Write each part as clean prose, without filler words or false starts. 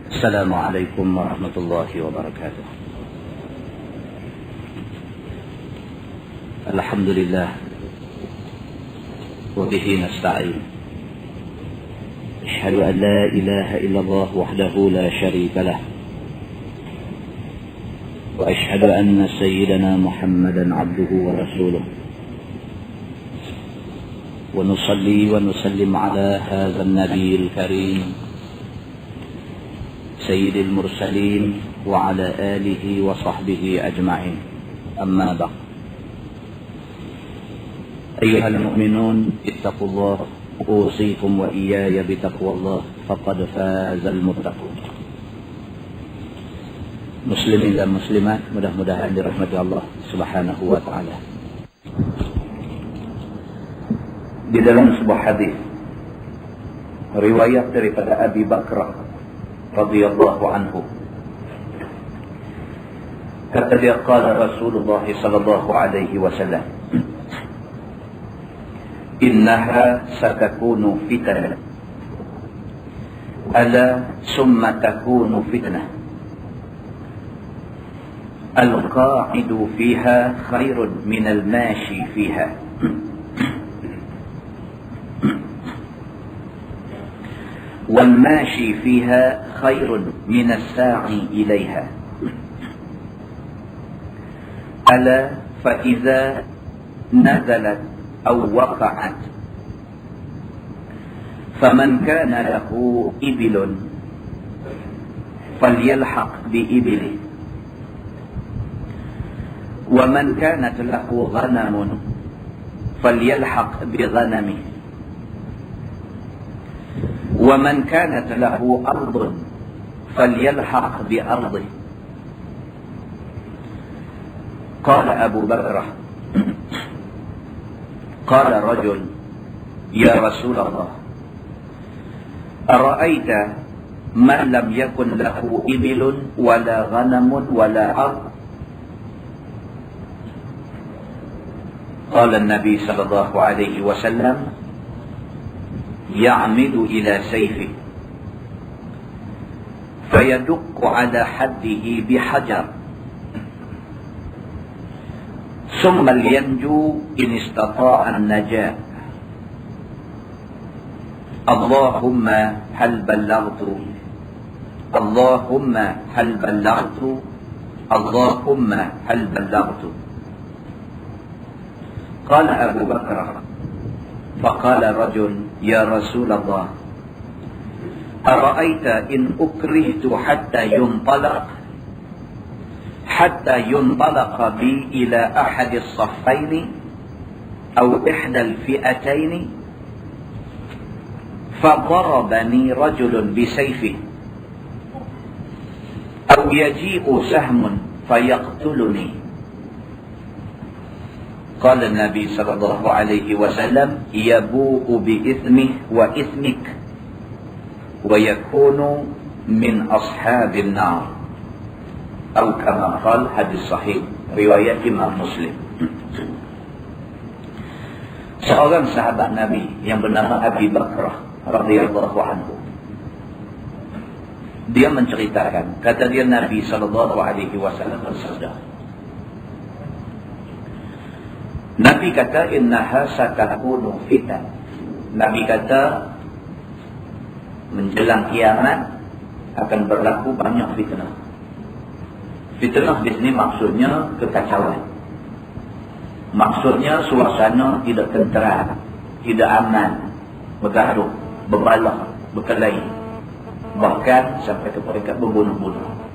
السلام عليكم ورحمة الله وبركاته. الحمد لله وبه نستعين. أشهد أن لا إله إلا الله وحده لا شريك له، وأشهد أن سيدنا محمدا عبده ورسوله، ونصلي ونسلم على هذا النبي الكريم سيد المرسلين وعلى آله وصحبه أجمعين. أما بعد، أيها المؤمنون اتقوا الله، أوصيكم وإياي بتقوى الله، فقد فاز المتقون. Muslimin dan muslimat, mudah-mudahan dirahmati Allah Subhanahu wa taala. Di dalam sebuah hadis riwayat daripada Abi Bakrah radhiyallahu anhu, kata dia, qala Rasulullah sallallahu alaihi wasallam, innaha satakunu fitnah, ala summa takunu fitnah, al-qa'idu fiha khairun minal mashi fiha, والماشي فيها خير من الساعي إليها، ألا فإذا نزلت أو وقعت فمن كان له إبل فليلحق بإبله، ومن كانت له غنم فليلحق بغنمه، ومن كانت له أرض فليلحق بأرضه. قال أبو بكر، قال رجل يا رسول الله، أرأيت من لم يكن له إبل ولا غنم ولا أرض؟ قال النبي صلى الله عليه وسلم، يعمد إلى سيفه فيدق على حده بحجر ثم لينجو إن استطاع النجاة. اللهم هل بلغت، اللهم هل بلغت، اللهم هل بلغت. قال أبو بكر، فقال رجل يا رسول الله، أرأيت إن أكرهت حتى ينطلق بي إلى أحد الصفين أو إحدى الفئتين فضربني رجل بسيفه أو يجيء سهم فيقتلني. قال النبي صلى الله عليه وسلم، يبوء بإثمه وإثمك ويكون من أصحاب النار، أو كما قال. hadis sahih riwayat Imam Muslim. Seorang sahabat Nabi yang bernama Abi Bakrah radhiyallahu anhu, dia menceritakan, kata dia, Nabi sallallahu alaihi wasallam bersabda, Nabi kata, innaha satakunu fitan. Nabi kata, menjelang kiamat akan berlaku banyak fitnah. Fitnah di sini maksudnya kekacauan. Maksudnya suasana tidak tentera, tidak aman, bergaduh, berbalah, berkelahi, bahkan sampai ke peringkat berbunuh-bunuh.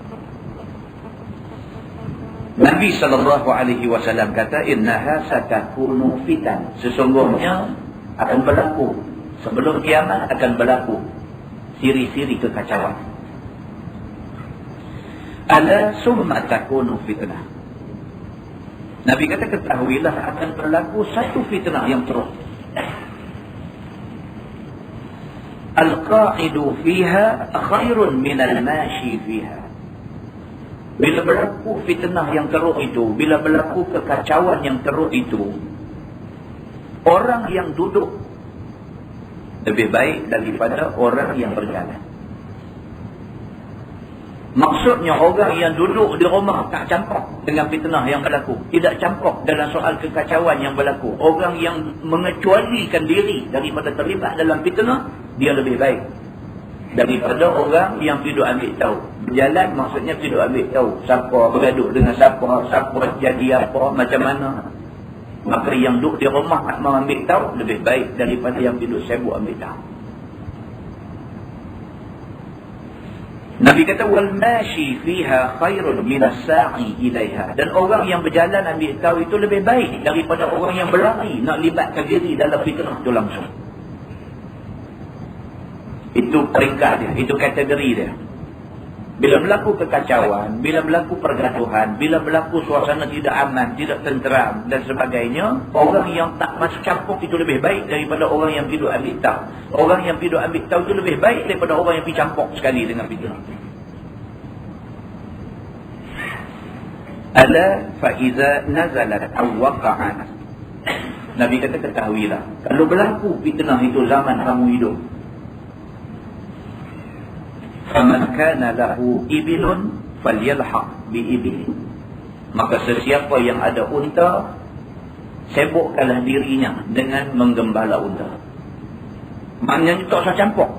Nabi sallallahu alaihi wasallam kata, innaha satakunu fitan, sesungguhnya akan berlaku, sebelum kiamat akan berlaku ciri-ciri kekacauan. Ala summa takunu fitnah. Nabi kata, ketahuilah akan berlaku satu fitnah yang terus. Al-qa'idu fiha khairun minal mashi fiha. Bila berlaku fitnah yang teruk itu, bila berlaku kekacauan yang teruk itu, orang yang duduk lebih baik daripada orang yang berjalan. Maksudnya orang yang duduk di rumah tak campur dengan fitnah yang berlaku, tidak campur dalam soal kekacauan yang berlaku. Orang yang mengecualikan diri daripada terlibat dalam fitnah, dia lebih baik daripada orang yang tidak ambil tahu. Berjalan maksudnya tidak ambil tahu siapa bergaduh dengan siapa jadi apa, macam mana. Maka yang duduk di rumah tak mau ambil tahu lebih baik daripada yang duduk sibuk ambil tahu. Nabi kata wal mashi fiha khairun min as-sa'i ilaiha. Dan orang yang berjalan ambil tahu itu lebih baik daripada orang yang berlari nak libatkan diri dalam fitnah itu langsung. Itu peringkat dia, itu kategori dia. Bila berlaku kekacauan, bila berlaku pergaduhan, bila berlaku suasana tidak aman, tidak tenteram dan sebagainya, orang yang tak masuk campur itu lebih baik daripada orang yang tidak ambil tahu. Orang yang tidak ambil tahu itu lebih baik daripada orang yang pergi campur sekali dengan fitnah. Ala fa iza nazalat aw waqa'at. Nabi kata ketahuilah, kalau berlaku fitnah itu zaman kamu hidup, faman kana lahu ibilun falyalhaq bi ibil. Maka sesiapa yang ada unta, sibukkanlah dirinya dengan menggembala unta. Maknanya tak usah campur.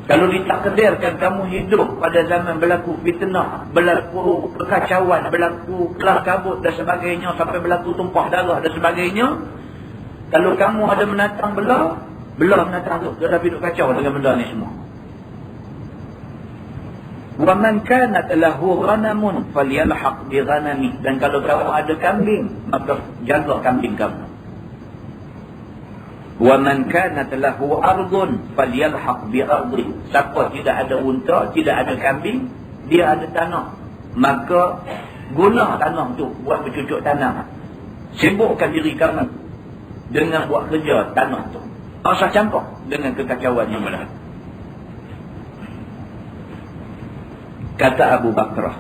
Kalau ditakdirkan kamu hidup pada zaman berlaku fitnah, berlaku kekacauan, berlaku kelah kabut dan sebagainya, sampai berlaku tumpah darah dan sebagainya, kalau kamu ada menatang belah menatang tu, dia dah hidup kacau dengan benda ni semua. Wa man kanat lahu ghanamun falyalhaq bi ghanami. Dan kalau kamu ada kambing, maka jaga kambing kamu. Wa man kanat lahu ardun falyalhaq bi ardi. Siapa tidak ada unta, tidak ada kambing, dia ada tanah, maka guna tanah tu buat bercucuk tanam. Sibukkan diri kamu dengan buat kerja tanah tu. Tak usah campur dengan kekacauan yang berlaku. Kata Abu Bakrah,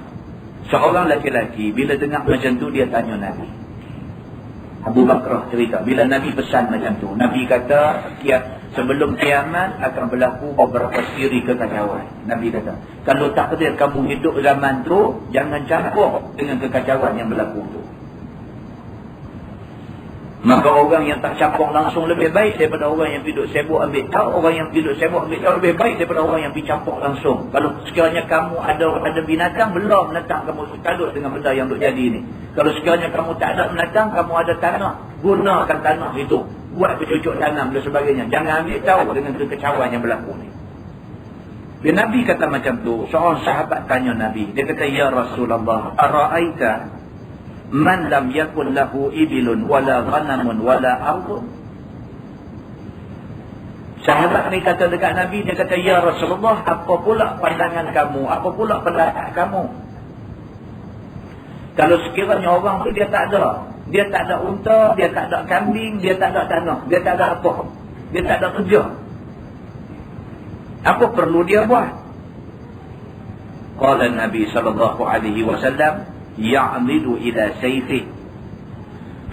seorang laki-laki bila dengar macam tu dia tanya Nabi. Abu Bakrah cerita, bila Nabi pesan macam tu, Nabi kata sebelum kiamat akan berlaku beberapa siri kekacauan. Nabi kata, kalau takdir kamu hidup zaman tu, jangan campur dengan kekacauan yang berlaku tu. Maka orang yang tak campur langsung lebih baik daripada orang yang duduk sibuk ambil tahu. Orang yang duduk sibuk ambil tahu lebih baik daripada orang yang pergi campur langsung. Kalau sekiranya kamu ada binatang, belum binatang kamu talut dengan benda yang duk jadi ni. Kalau sekiranya kamu tak ada binatang, kamu ada tanah, gunakan tanah itu buat bercucuk tanam dan sebagainya. Jangan ambil tahu dengan kekecauan yang berlaku ni. Bila Nabi kata macam tu, seorang sahabat tanya Nabi, dia kata, ya Rasulullah, ara'aita man lam yakun lahu ibilun wala ghanamun wala ardun. Sahabat ni kata dekat Nabi, dia kata, ya Rasulullah, apa pula pandangan kamu, apa pula pendapat kamu, kalau sekiranya orang tu dia tak ada unta, dia tak ada kambing, dia tak ada tanah, dia tak ada apa, dia tak ada kerja, apa perlu dia buat? Qala Nabi sallallahu alaihi wasallam, ya'midu ila sayfih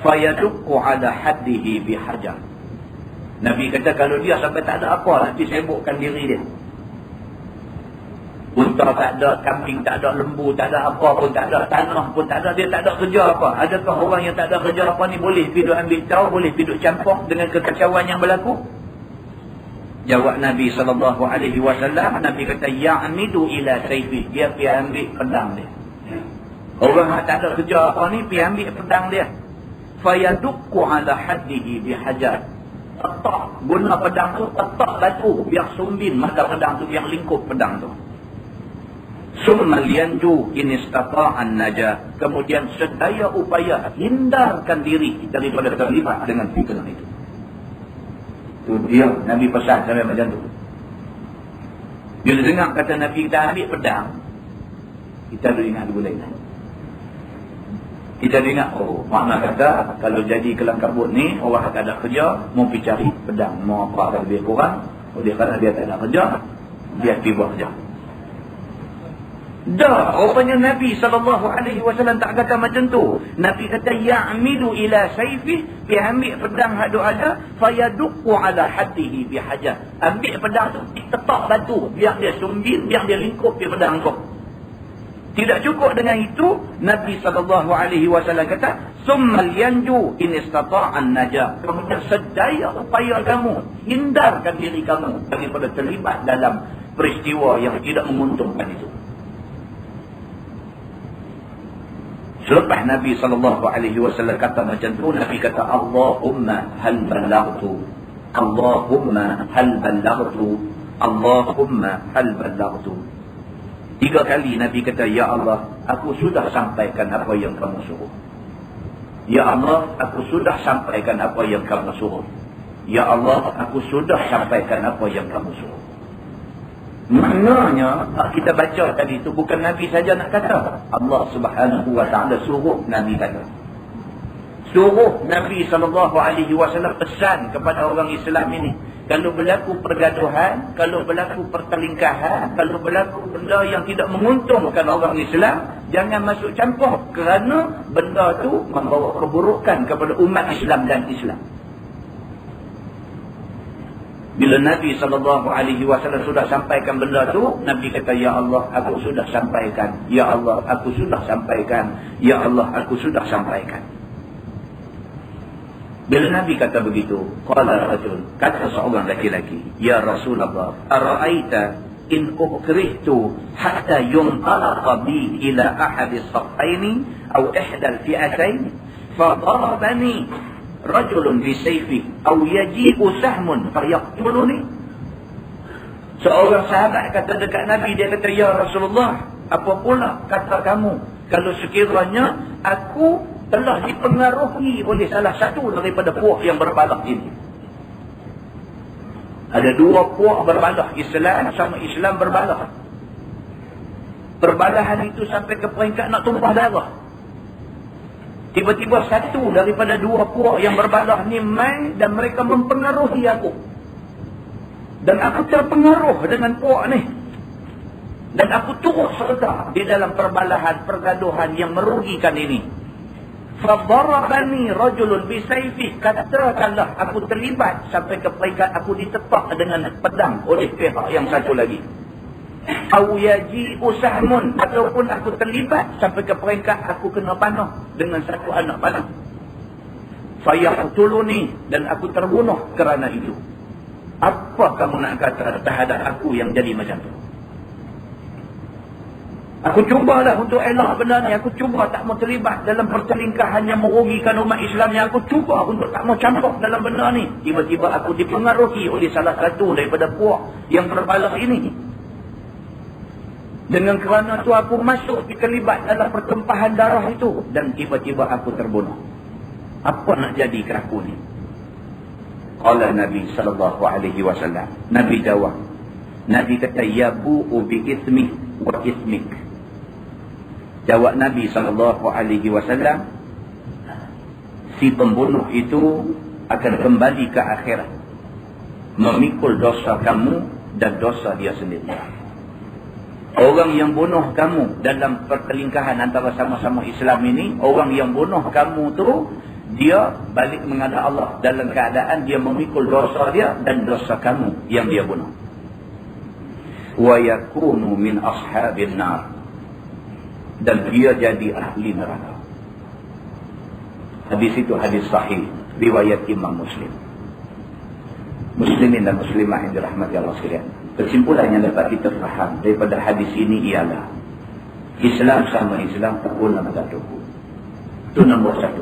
fayadukku ala haddihi bihajar. Nabi kata kalau dia sampai tak ada apa, nanti sibukkan diri dia. Unta tak ada, kambing tak ada, lembu tak ada, apa pun tak ada, tanah pun tak ada, dia tak ada kerja apa. Adakah orang yang tak ada kerja apa ni boleh pergi ambil tahu, boleh pergi campur dengan kekacauan yang berlaku? Jawab Nabi SAW, Nabi kata ya'midu ila sayfih, dia pergi ambil pedang dia. Orang yang tak ada kerja apa ni pergi ambil pedang dia. Fayadukku ala haddihi bihajar. Tetak, guna pedang tu, tetak batu biar sumbin mata pedang tu, biar lingkup pedang tu. Summa lianju in istata'an najah. Kemudian sedaya upaya hindarkan diri daripada terlibat dengan fitnah itu. Tu dia Nabi pesan sampai macam tu. Bila dengar kata Nabi kita ambil pedang, kita ada ingat dulu lain. Kita ingat, oh, makna kata kalau jadi kelam kabut ni, orang tak ada kerja, mau pergi cari pedang, mau apa lebih kurang, oleh kerana dia tak ada kerja, dia pergi buat kerja. Dah, rupanya Nabi SAW tak kata macam tu. Nabi kata, ya'midu ila sayfih, dia ambil pedang hadu ada, fayaduqu ala haddihi bihajar. Ambil pedang tu, ditetak batu, biar dia sumbil, biar dia lingkup di pedang kau. Tidak cukup dengan itu, Nabi SAW kata, summal yanju in istata'an najah. Kemudian sedaya upaya kamu, hindarkan diri kamu daripada terlibat dalam peristiwa yang tidak menguntungkan itu. Selepas Nabi SAW kata macam tu, Nabi kata, Allahumma hal ballaghtu, Allahumma hal ballaghtu, Allahumma hal ballaghtu. 3 kali Nabi kata, ya Allah, aku sudah sampaikan apa yang kamu suruh. Ya Allah, aku sudah sampaikan apa yang kamu suruh. Ya Allah, aku sudah sampaikan apa yang kamu suruh. Maknanya, kita baca tadi itu bukan Nabi saja nak kata. Allah Subhanahu Wa Taala suruh Nabi kata. Suruh Nabi SAW pesan kepada orang Islam ini. Kalau berlaku pergaduhan, kalau berlaku pertelingkahan, kalau berlaku benda yang tidak menguntungkan orang Islam, jangan masuk campur. Kerana benda tu membawa keburukan kepada umat Islam dan Islam. Bila Nabi SAW sudah sampaikan benda tu, Nabi kata, ya Allah, aku sudah sampaikan. Ya Allah, aku sudah sampaikan. Ya Allah, aku sudah sampaikan. Bila Nabi kata begitu, qala rajul, kata seorang laki-laki, ya Rasulullah, ara'aita in ukrihtu hatta yuntalaqa bi ila ahadi as-saffaini aw ihda al-fi'atayn fa darabani rajulun bisayfi aw yaji'u sahmun fayaqtuluni. Seorang sahabat kata dekat Nabi, dia kata, ya Rasulullah, apa pula kata kamu kalau sekiranya aku telah dipengaruhi oleh salah satu daripada puak yang berbalah ini? Ada 2 puak berbalah, Islam sama Islam berbalah. Perbalahan itu sampai ke peringkat nak tumpah darah. Tiba-tiba satu daripada 2 puak yang berbalah ni main dan mereka mempengaruhi aku. Dan aku terpengaruh dengan puak ni. Dan aku turut serta di dalam perbalahan, pergaduhan yang merugikan ini. Fadarabani rajulun bisayfih, katakanlah aku terlibat sampai ke peringkat aku ditepak dengan pedang oleh pihak yang satu lagi. Au yaji'u sahmun, ataupun aku terlibat sampai ke peringkat aku kena panah dengan satu anak panah. Fayaqtuluni, dan aku terbunuh kerana itu. Apa kamu nak kata terhadap aku yang jadi macam tu? Aku cubalah untuk elak benda ni. Aku cuba tak mau terlibat dalam pertelingkahan yang merugikan umat Islam ni. Aku cuba untuk tak mau campur dalam benda ni. Tiba-tiba aku dipengaruhi oleh salah satu daripada puak yang berbalah ini. Dengan kerana tu aku masuk terlibat dalam pertumpahan darah itu. Dan tiba-tiba aku terbunuh. Apa nak jadi ke aku ni? Qala Nabi SAW. Nabi jawab. Nabi kata, yabu'u bi ismih wa ismik. Jawab Nabi SAW, si pembunuh itu akan kembali ke akhirat, memikul dosa kamu dan dosa dia sendiri. Orang yang bunuh kamu dalam pertelingkahan antara sama-sama Islam ini, orang yang bunuh kamu tu, dia balik menghadap Allah dalam keadaan dia memikul dosa dia dan dosa kamu yang dia bunuh. Wa yakunu min ashabin nar, dan dia jadi ahli neraka. Hadis itu hadis sahih, riwayat Imam Muslim. Muslimin dan muslimah yang dirahmati Allah sekalian, kesimpulan yang dapat kita faham daripada hadis ini ialah Islam sama Islam tak guna bergaduh. Itu nombor 1.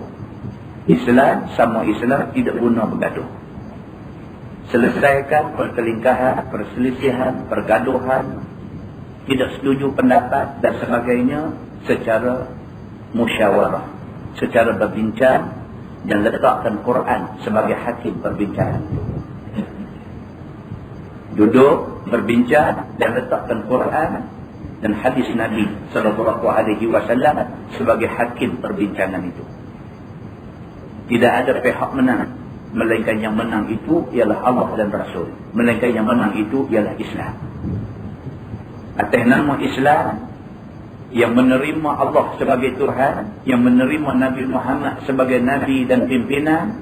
Islam sama Islam tidak guna bergaduh. Selesaikan pertelingkahan, perselisihan, pergaduhan, tidak setuju pendapat dan sebagainya secara musyawarah, secara berbincang, dan letakkan Quran sebagai hakim perbincangan. Duduk berbincang dan letakkan Quran dan hadis Nabi SAW sebagai hakim perbincangan itu. Tidak ada pihak menang, melainkan yang menang itu ialah Allah dan Rasul, melainkan yang menang itu ialah Islam. Atas nama Islam, yang menerima Allah sebagai Tuhan, yang menerima Nabi Muhammad sebagai Nabi dan pimpinan,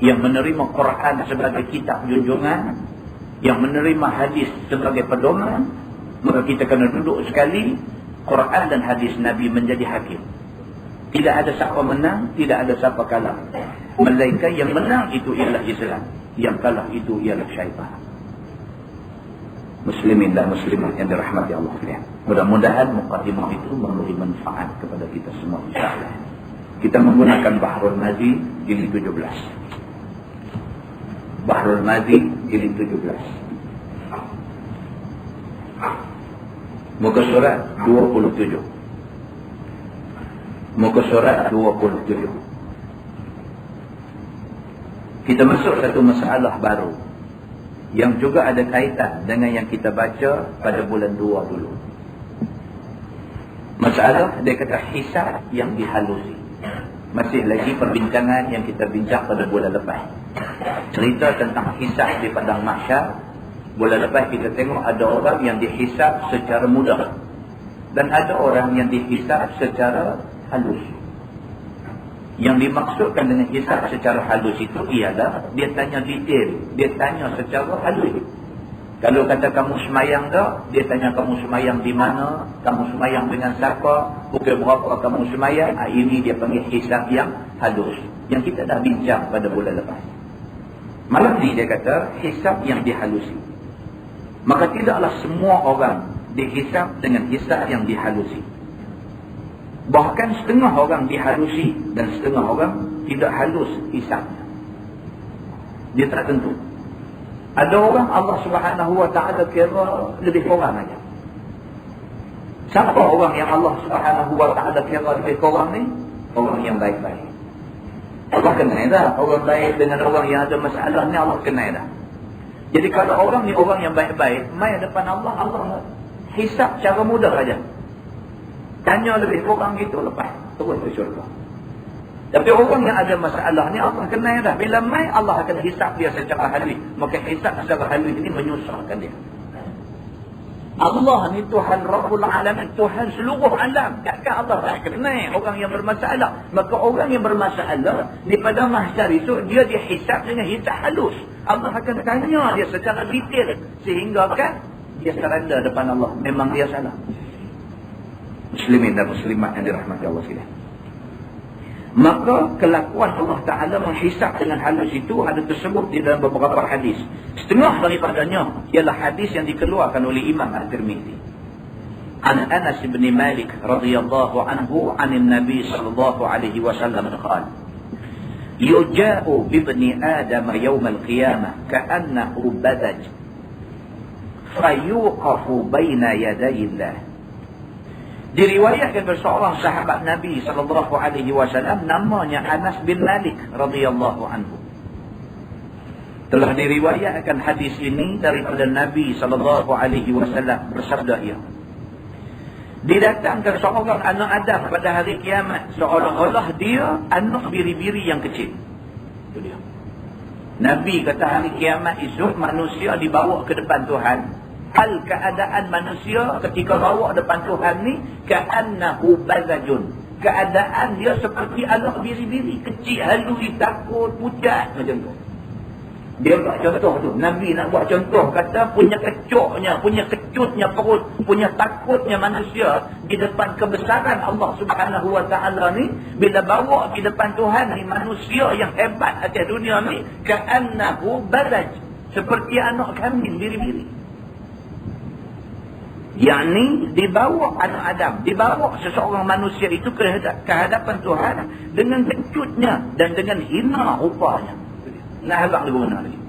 yang menerima Quran sebagai kitab junjungan, yang menerima hadis sebagai pedoman, maka kita kena duduk sekali Quran dan hadis Nabi menjadi hakim. Tidak ada siapa menang, tidak ada siapa kalah. Melainkan yang menang itu ialah Islam, yang kalah itu ialah syaitan. Muslimin dan muslimat yang dirahmati Allah sekalian. Mudah-mudahan mukadimah itu memberi manfaat kepada kita semua, insya-Allah. Kita menggunakan Bahrul Mazi jilid 17. Bahrul Mazi jilid 17. Muka surat 27. Muka surat 27. Kita masuk satu masalah baru yang juga ada kaitan dengan yang kita baca pada bulan 2 dulu. Masalah dia kata hisab yang dihalusi. Masih lagi perbincangan yang kita bincang pada bulan lepas. Cerita tentang hisab di padang mahsyar. Bulan lepas kita tengok ada orang yang dihisab secara mudah dan ada orang yang dihisab secara halus. Yang dimaksudkan dengan hisab secara halus itu ialah dia tanya detail, dia tanya secara halus. Kalau kata kamu semayang tak, dia tanya kamu semayang di mana, kamu semayang dengan siapa, pukul berapa kamu semayang. Ini dia panggil hisab yang halus, yang kita dah bincang pada bulan lepas. Malam ni dia kata hisab yang dihalusi. Maka tidaklah semua orang dihisab dengan hisab yang dihalusi. Bahkan setengah orang dihalusi dan setengah orang tidak halus hisabnya. Dia tak tentu. Ada orang Allah Subhanahu Wa Taala kira lebih kurang aja. Siapa orang yang Allah Subhanahu Wa Taala kira lebih kurang ni? Orang yang baik-baik. Allah kenal dah orang baik dengan orang yang ada masalah ni, Allah kenal dah. Jadi kalau orang ni orang yang baik-baik, mai depan Allah, Allah hisab cara mudah aja. Tanya lebih kurang gitu, lepas terus ke syurga. Tapi orang yang ada masalah ni Allah kenal dah. Bila mai Allah akan hisab dia secara halus. Maka hisab secara halus ini menyusahkan dia. Allah ni Tuhan Rabbul Alamin, Tuhan seluruh alam. Takkan Allah tak kenal orang yang bermasalah. Maka orang yang bermasalah di pada mahsyar itu dia dihisab dengan hisab halus. Allah akan tanya dia secara detail sehingga kan dia seranda depan Allah. Memang dia salah. Muslimin dan muslimat yang dirahmati Allah sekalian. Maka kelakuan Allah Ta'ala menghisab dengan halus itu ada tersebut di dalam beberapa hadis. Setengah daripadanya ialah hadis yang dikeluarkan oleh Imam At-Tirmidzi. An Anas bin Malik radhiyallahu anhu anin Nabi sallallahu alaihi wasallam qala: "Yuja'u bibni Adam yawm al-qiyamah ka'annahu badaj fayuqafu baina yaday Allah." Diriwayatkan seorang sahabat Nabi sallallahu alaihi wasallam namanya Anas bin Malik radhiyallahu anhu. Telah diriwayatkan hadis ini daripada Nabi sallallahu alaihi wasallam bersabda ia. Didatangkan seorang anak Adam pada hari kiamat seolah-olah dia anak biri-biri yang kecil. Itu dia. Nabi kata hari kiamat esok manusia dibawa ke depan Tuhan. Hal keadaan manusia ketika bawa depan Tuhan ni ka'annahu bazajun. Keadaan dia seperti anak biri-biri kecil, halus, takut, pucat macam tu. Dia buat contoh tu. Nabi nak buat contoh kata punya kecoknya, punya kecutnya perut, punya takutnya manusia di depan kebesaran Allah Subhanahu Wa Taala ni. Bila bawa di depan Tuhan ni manusia yang hebat atas dunia ni ka'annahu bazaj, seperti anak kambing biri-biri. Yakni dibawa anak Adam, dibawa seseorang manusia itu ke hadapan Tuhan dengan kecutnya dan dengan hina rupanya. Nah, agak lebih benar lagi.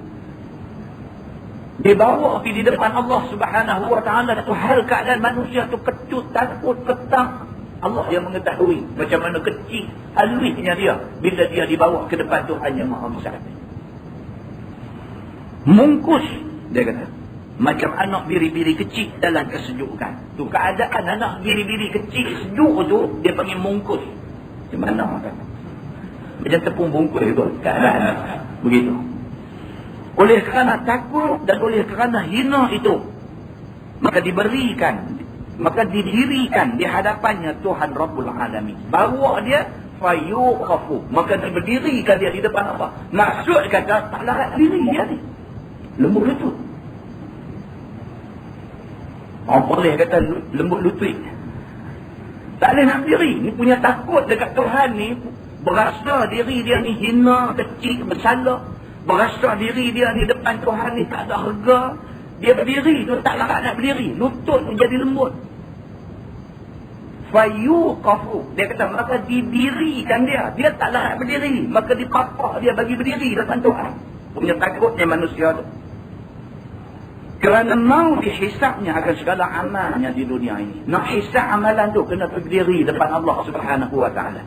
Dibawa di depan Allah Subhanahu Wa Taala, tu hal keadaan manusia tu kecut, takut, ketak. Allah yang mengetahui macam mana kecil halusnya dia bila dia dibawa ke depan Tuhan yang Maha Besar. Mungkus, dia kata. Macam anak biri-biri kecil dalam kesejukan. Tu keadaan anak biri-biri kecil sejuk tu dia panggil mungkus. Macam mana kan? Macam tepung bungkus itu keadaan. Begitu. Oleh kerana takut dan oleh kerana hina itu, maka diberikan maka didirikan di hadapannya Tuhan Rabbul Alamin. Bawa dia fayuqafu, maka berdirikan dia di depan apa? Maksud kata tak larat diri dia ni. Lembut lutut. Orang boleh kata lembut lutut. Tak boleh nak diri. Ni punya takut dekat Tuhan ni. Berasa diri dia ni hina, kecil, bersalah. Berasa diri dia di depan Tuhan ni tak ada harga. Dia berdiri tu tak larat nak berdiri. Lutut jadi lembut. Fayuqafu. Dia kata maka didirikan dia. Dia tak larat berdiri. Maka dipapak dia bagi berdiri depan Tuhan. Punya takutnya manusia tu. Kerana mau dihisapnya akan segala amalnya di dunia ini. Nak hisap amalan tu kena berdiri depan Allah Subhanahu wa ta'ala.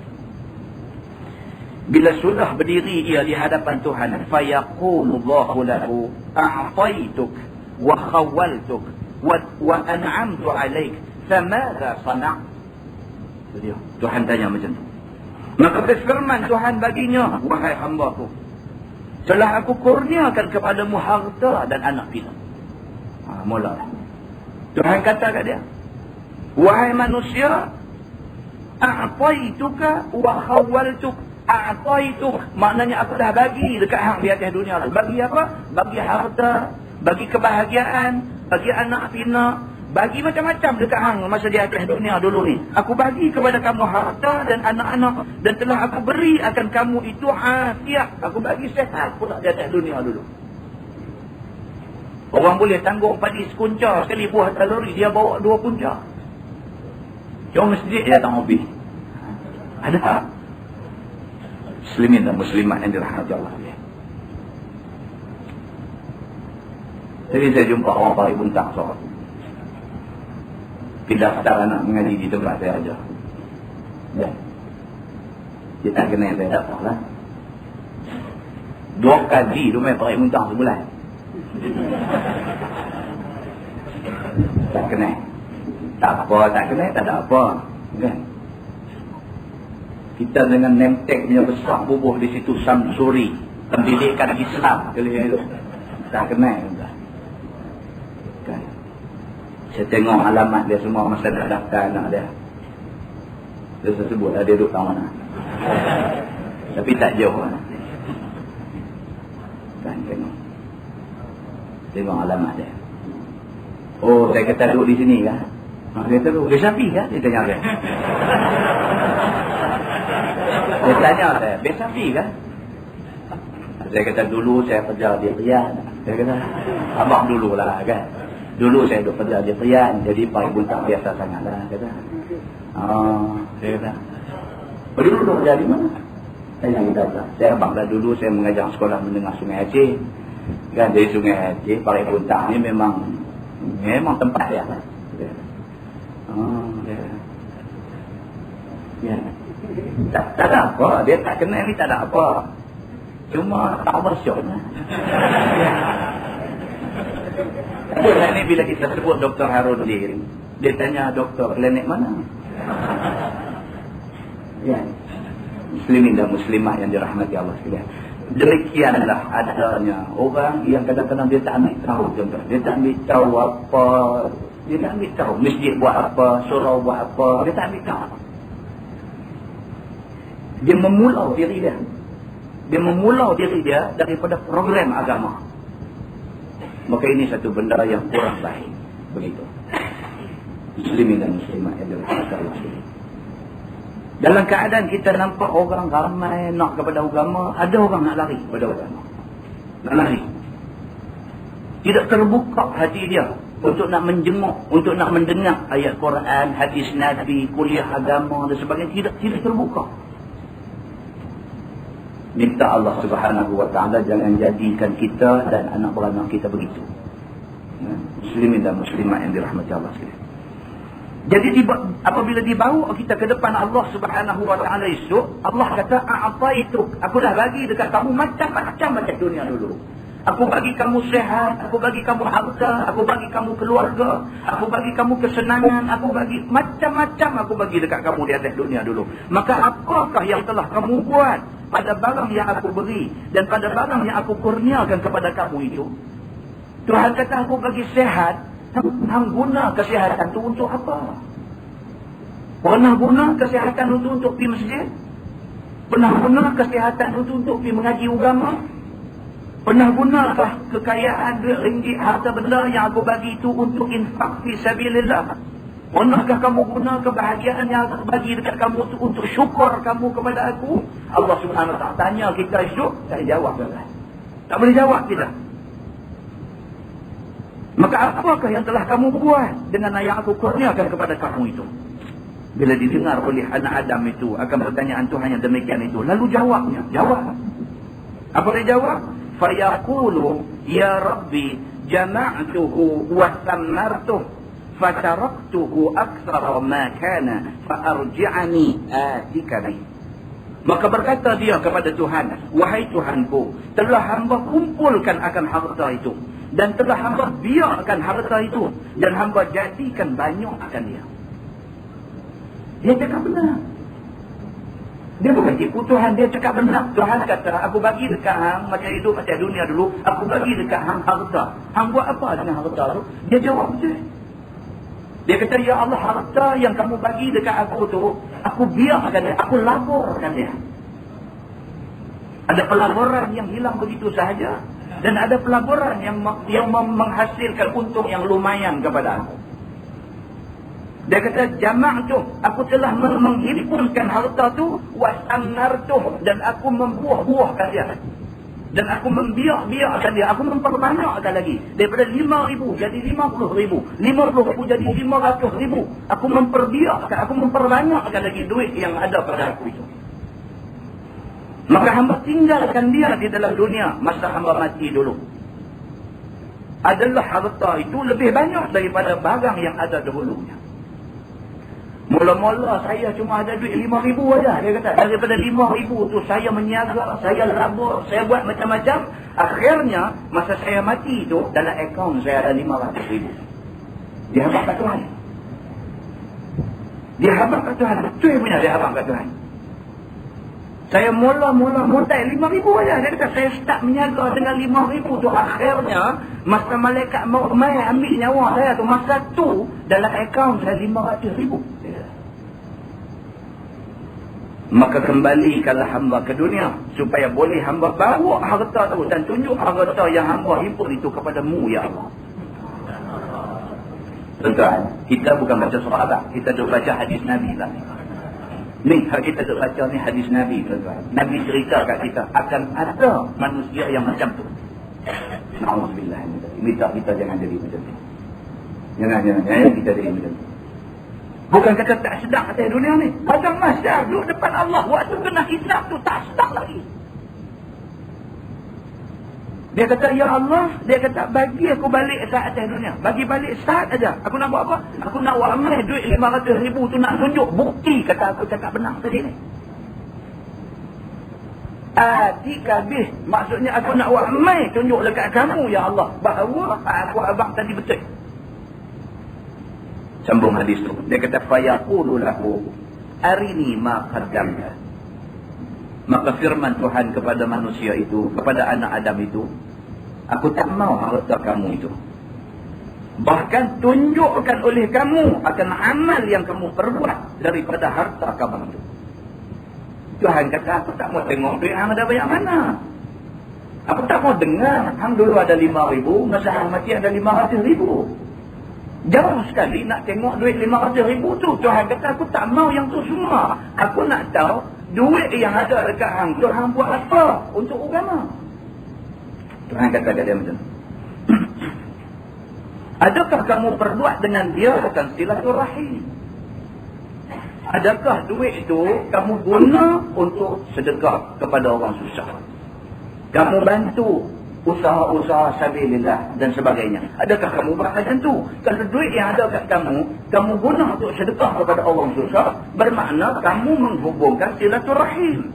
Bila sudah berdiri ia di hadapan Tuhan, fayaqulullahu lahu a'taituk wa khawaltuk wa an'amtu 'alaik famadha sana'. Tuhan tanya macam tu. Maka berfirman Tuhan baginya, wahai hamba-Ku, telah aku kurniakan kepadamu harta dan anak pinak. Mula Tuhan kata kat dia, wahai manusia, a'taituka wa khawaltuk. A'taituk maknanya aku dah bagi dekat hang di atas dunia tu. Bagi apa? Bagi harta, bagi kebahagiaan, bagi anak pinak, bagi macam-macam dekat hang masa di atas dunia dulu ni. Aku bagi kepada kamu harta dan anak-anak, dan telah aku beri akan kamu itu afiat. Aku bagi sehat pula di atas dunia dulu. Orang boleh tanggung padi sekuncar sekali buah kalori, dia bawa 2 punca. Jom masjid dia tak habis. Ada tak? Muslimin dan muslimat yang dirahmati Allah. Jadi saya jumpa orang paling buntang seorang. Tidak daftar anak mengaji di tempat saya aja. Ya. Dia tak kena saya daftar lah. 2 kali tu main paling buntang sebulan. Tak kena. Tak apa, tak kena, tak ada apa. Kan? Kita dengan nemtek punya besar bubuh di situ Samsuri, pendidikan Islam. Tak kena. Kan? Saya tengok alamat dia semua masa nak daftar anak dia. Dia sebut dia duduk kat mana. Tapi tak jauh. Kan tengok. Tengok alamat dia. Oh, saya kata duduk di sini kan? Dia kata duduk. Dia sapi kan? Dia tanya saya. Dia tanya saya, dia sapi kan? Saya kata dulu saya kerja di Riyadh. Dia kata, abang dulu lah kan? Dulu saya duduk kerja di Riyadh. Jadi pakai buntang biasa sangat lah. Kata. Dia kata, dulu duduk kerja di mana? Saya kata, saya abang dah dulu saya mengajar sekolah menengah Sungai Aceh. Kan dari Sungai Aceh, Paling Buntang ni memang tempat dia. Ya. Tak ada apa, dia tak kenal ni tak ada apa. Cuma tak bersyuknya. Ya. Ni bila kita sebut Dr. Harudin, dia tanya doktor, klinik mana? Ya. Muslimin dan muslimat yang dirahmati Allah sekalian. Demikianlah adanya orang yang kadang-kadang dia tak ambil tahu contoh. Dia tak ambil tahu apa. Dia tak ambil tahu masjid buat apa, surau buat apa. Dia tak ambil tahu. Dia memulau diri dia. Dia memulau diri dia daripada program agama. Maka ini satu benda yang kurang baik. Begitu. Muslimin dan muslimat yang dirahmati Allah sekalian. Dalam keadaan kita nampak orang ramai nak kepada agama, ada orang nak lari kepada agama. Nak lari. Tidak terbuka hati dia untuk nak menjenguk, untuk nak mendengar ayat Quran, hadis Nabi, kuliah agama dan sebagainya. Tidak terbuka. Minta Allah Subhanahu wa ta'ala jangan jadikan kita dan anak beranak kita begitu. Muslimin dan muslimat yang dirahmati Allah sekalian. Jadi apabila dibawa kita ke depan Allah Subhanahu wa ta'ala esok, Allah kata, a'taituk, aku dah bagi dekat kamu macam-macam macam dunia dulu. Aku bagi kamu sehat, aku bagi kamu harta, aku bagi kamu keluarga, aku bagi kamu kesenangan, aku bagi macam-macam aku bagi dekat kamu di atas dunia dulu. Maka apakah yang telah kamu buat pada barang yang aku beri dan pada barang yang aku kurniakan kepada kamu itu? Tuhan kata aku bagi sehat. Hang guna kesihatan tu untuk apa? Pernah guna kesihatan untuk pergi masjid? Pernah guna kesihatan untuk pergi mengaji agama? Pernah gunakah kekayaan duit ringgit harta benda yang aku bagi itu untuk infak fi sabilillah? Pernahkah kamu guna kebahagiaan yang aku bagi dekat kamu itu untuk syukur kamu kepada aku? Allah Subhanahu Wa Taala tanya kita esok, tak jawab kan? Tak boleh jawab kita. Maka apakah yang telah kamu buat dengan yang aku kurniakan kepada kamu itu? Bila didengar oleh anak Adam itu akan pertanyaan Tuhan yang demikian itu, lalu jawabnya, jawab. Apa dia jawab? Fayaqulu ya Rabbi jama'tuhu wa thammartuhu fataraktuhu aktsara ma kana farji'ani atika bi. Maka berkata dia kepada Tuhan, wahai Tuhanku, telah hamba kumpulkan akan harta itu dan telah hamba biarkan harta itu dan hamba jadikan banyak akan dia. Dia cakap benar. Dia bukan tipu Tuhan, dia cakap benar. Tuhan kata, aku bagi dekat hang macam hidup macam dunia dulu, aku bagi dekat hang harta. Hang buat apa dengan harta tu? Dia jawab betul. Dia kata, ya Allah, harta yang kamu bagi dekat aku tu, aku biarkan dia, aku laporkan dia. Ada pelaburan yang hilang begitu sahaja, dan ada pelaburan yang menghasilkan untung yang lumayan kepada aku. Dia kata, jamak tu, aku telah menghimpunkan harta tu, wasanar tu, dan aku membuah-buahkan dia. Dan aku membiak-biakkan dia, aku memperbanyakkan lagi. Daripada 5,000 jadi 50,000, 50,000 jadi 500,000. Aku memperbiakkan, aku memperbanyakkan lagi duit yang ada pada aku itu. Maka hamba tinggalkan dia di dalam dunia masa hamba mati dulu. Adalah harta itu lebih banyak daripada barang yang ada dahulunya. Mula-mula saya cuma ada duit 5,000 aja. Dia kata, daripada 5,000 tu saya meniaga, saya labur, saya buat macam-macam. Akhirnya, masa saya mati tu, dalam akaun saya ada 500,000. Dia habaq kat Tuhan. Dia habaq kat Tuhan. Betul punya dia habaq kat Tuhan. Saya mula-mula modal 5,000 aja. Dia kata, saya start meniaga dengan 5,000 tu. Akhirnya, masa malaikat mau mai ambil nyawa saya tu, masa tu, dalam akaun saya 500,000. Maka kembalikanlah hamba ke dunia supaya boleh hamba bawa harta tu dan tunjuk harta yang hamba himpun itu kepadamu, ya Allah. Tuan-tuan, kita bukan baca surah Abad, kita duk baca hadis Nabi lah. Ni, kita duk baca ni hadis Nabi, tuan-tuan. Nabi cerita kat kita akan ada manusia yang macam tu. Na'udzubillah. Kita jangan jadi macam tu. Jangan kita jadi macam tu. Bukan kata tak sedar atas dunia ni. Padang mahsyar duduk depan Allah. Waktu kena hisab tu tak sedar lagi. Dia kata, ya Allah, dia kata, bagi aku balik saat atas dunia. Bagi balik saat aja. Aku nak buat apa? Aku nak wamai duit 500,000 tu nak tunjuk bukti kata aku cakap benar tadi ni. Atikabih. Maksudnya aku nak wamai tunjuk dekat kamu, ya Allah, bahawa aku abang tadi betul. Sambung hadis tu. Dia kata, fayaqulu lahu arini ma qaddamta. Maka firman Tuhan kepada manusia itu, kepada anak Adam itu, aku tak mau harta kamu itu. Bahkan tunjukkan oleh kamu akan amal yang kamu perbuat daripada harta kamu itu. Tuhan kata, aku tak mau tengok duit hang ada banyak mana. Aku tak mau dengar hang dulu ada 5,000, masa hang mati ada 500,000. Jauh sekali nak tengok duit 500,000 tu. Tuhan kata, aku tak mau yang tu semua. Aku nak tahu duit yang ada dekat hang tu, hang buat apa untuk agama. Tuhan kata kat dia macam tu. Adakah kamu perbuat dengan dia akan silaturahim? Adakah duit itu kamu guna untuk sedekah kepada orang susah? Kamu bantu usaha-usaha sabilillah dan sebagainya. Adakah kamu buat macam tu? Kalau duit yang ada kat kamu, kamu guna untuk sedekah kepada orang susah, bermakna kamu menghubungkan silaturahim.